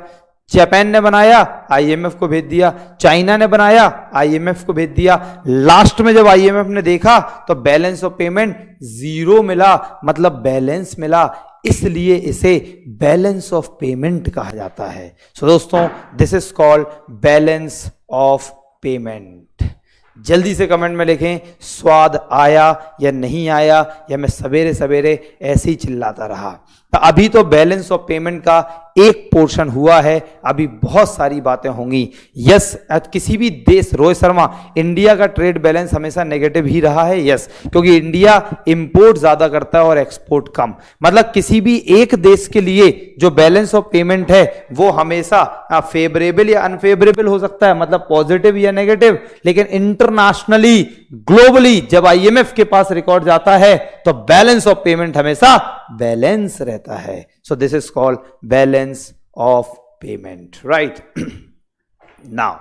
जापान ने बनाया, आईएमएफ को भेज दिया। चाइना ने बनाया, आईएमएफ को भेज दिया। लास्ट में जब आईएमएफ ने देखा तो बैलेंस ऑफ पेमेंट 0 मिला, मतलब बैलेंस मिला, इसलिए इसे बैलेंस ऑफ पेमेंट कहा जाता है। सो दोस्तों this is called balance of payment. जल्दी से कमेंट में लिखें स्वाद आया या नहीं आया, या मैं सवेरे सवेरे ऐसे ही चिल्लाता रहा। तो अभी तो बैलेंस ऑफ पेमेंट का एक पोर्शन हुआ है, अभी बहुत सारी बातें होंगी। यस, किसी भी देश, रोहित शर्मा, इंडिया का ट्रेड बैलेंस हमेशा नेगेटिव ही रहा है। यस, क्योंकि इंडिया इंपोर्ट ज्यादा करता है और एक्सपोर्ट कम। मतलब किसी भी एक देश के लिए जो बैलेंस ऑफ पेमेंट है वो हमेशा फेवरेबल या अनफेवरेबल हो सकता है, मतलब पॉजिटिव या नेगेटिव। लेकिन इंटरनेशनली, ग्लोबली जब आईएमएफ के पास रिकॉर्ड जाता है तो बैलेंस ऑफ पेमेंट हमेशा बैलेंस रहता है। सो this is called balance of payment, right. Now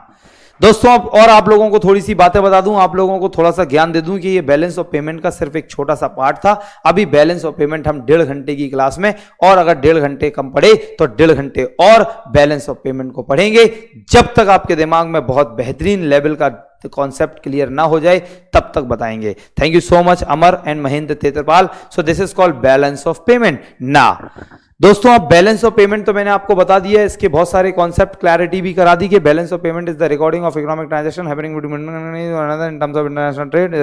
दोस्तों, अब और आप लोगों को थोड़ी सी बातें बता दूं, आप लोगों को थोड़ा सा ज्ञान दे दूं कि ये बैलेंस ऑफ पेमेंट का सिर्फ एक छोटा सा पार्ट था। अभी बैलेंस ऑफ पेमेंट हम 1.5 घंटे की क्लास में, और अगर 1.5 घंटे कम पड़े तो 1.5 घंटे और बैलेंस ऑफ पेमेंट को पढ़ेंगे। जब तक आपके दिमाग में बहुत बेहतरीन लेवल का कॉन्सेप्ट क्लियर ना हो जाए तब तक बताएंगे। Thank you so much Amar and Mahendra Tetarpal. So this is called balance of payment. ना दोस्तों अब बैलेंस ऑफ पेमेंट तो मैंने आपको बता दिया है, इसके बहुत सारे कॉन्सेप्ट क्लैरिटी भी करा दी कि balance of payment is the recording of economic transaction happening between another in terms of international trade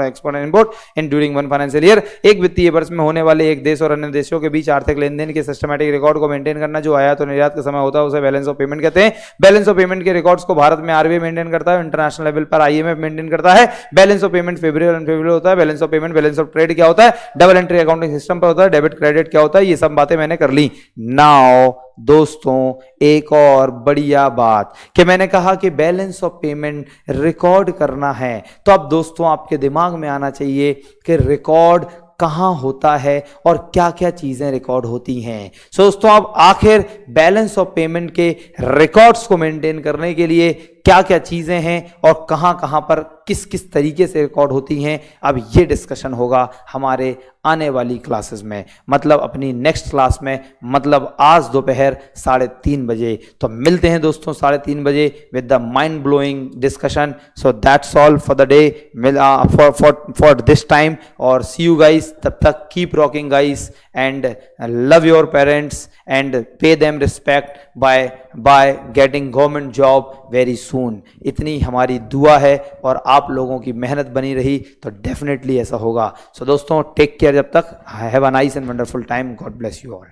export and import in during one financial year. एक वित्तीय वर्ष में होने वाले एक देश और अन्य देशों के बीच आर्थिक लेन देन के सिस्टमैटिक रिकॉर्ड को मेंटेन करना जो आयात और निर्यात के समय होता है उसे बैलेंस ऑफ पेमेंट कहते हैं। बैलेंस ऑफ पेमेंट के रिकॉर्ड्स को भारत में आरबीआई मेंटेन करता है, इंटरनेशनल लेवल पर आईएमएफ मेंटेन करता है। बैलेंस ऑफ पेमेंट फेवरेबल और अनफेवरेबल होता है। Balance of payment, balance of trade क्या होता है, डबल एंट्री अकाउंटिंग सिस्टम पर होता है। डेबिट क्रेडिट क्या होता है, ये सब बातें मैंने कर ली। नाउ दोस्तों एक और बढ़िया बात कि मैंने कहा कि बैलेंस ऑफ पेमेंट रिकॉर्ड करना है, तो अब दोस्तों आपके दिमाग में आना चाहिए कि रिकॉर्ड कहां होता है और क्या क्या चीजें रिकॉर्ड होती हैं। सो दोस्तों अब आखिर बैलेंस ऑफ पेमेंट के रिकॉर्ड्स को मेंटेन करने के लिए क्या क्या चीजें हैं और कहां कहां पर किस किस तरीके से रिकॉर्ड होती हैं, अब ये डिस्कशन होगा हमारे आने वाली क्लासेस में, मतलब अपनी नेक्स्ट क्लास में, मतलब आज दोपहर 3:30 बजे। तो मिलते हैं दोस्तों 3:30 बजे with the mind blowing discussion. So that's all for the day, for this time, और सी यू गाइस। तब तक keep rocking guys and love your parents and pay them respect by getting government job very soon. इतनी हमारी दुआ है और आप लोगों की मेहनत बनी रही तो डेफिनेटली ऐसा होगा। सो दोस्तों टेक केयर, जब तक have a nice and wonderful time, God bless you all.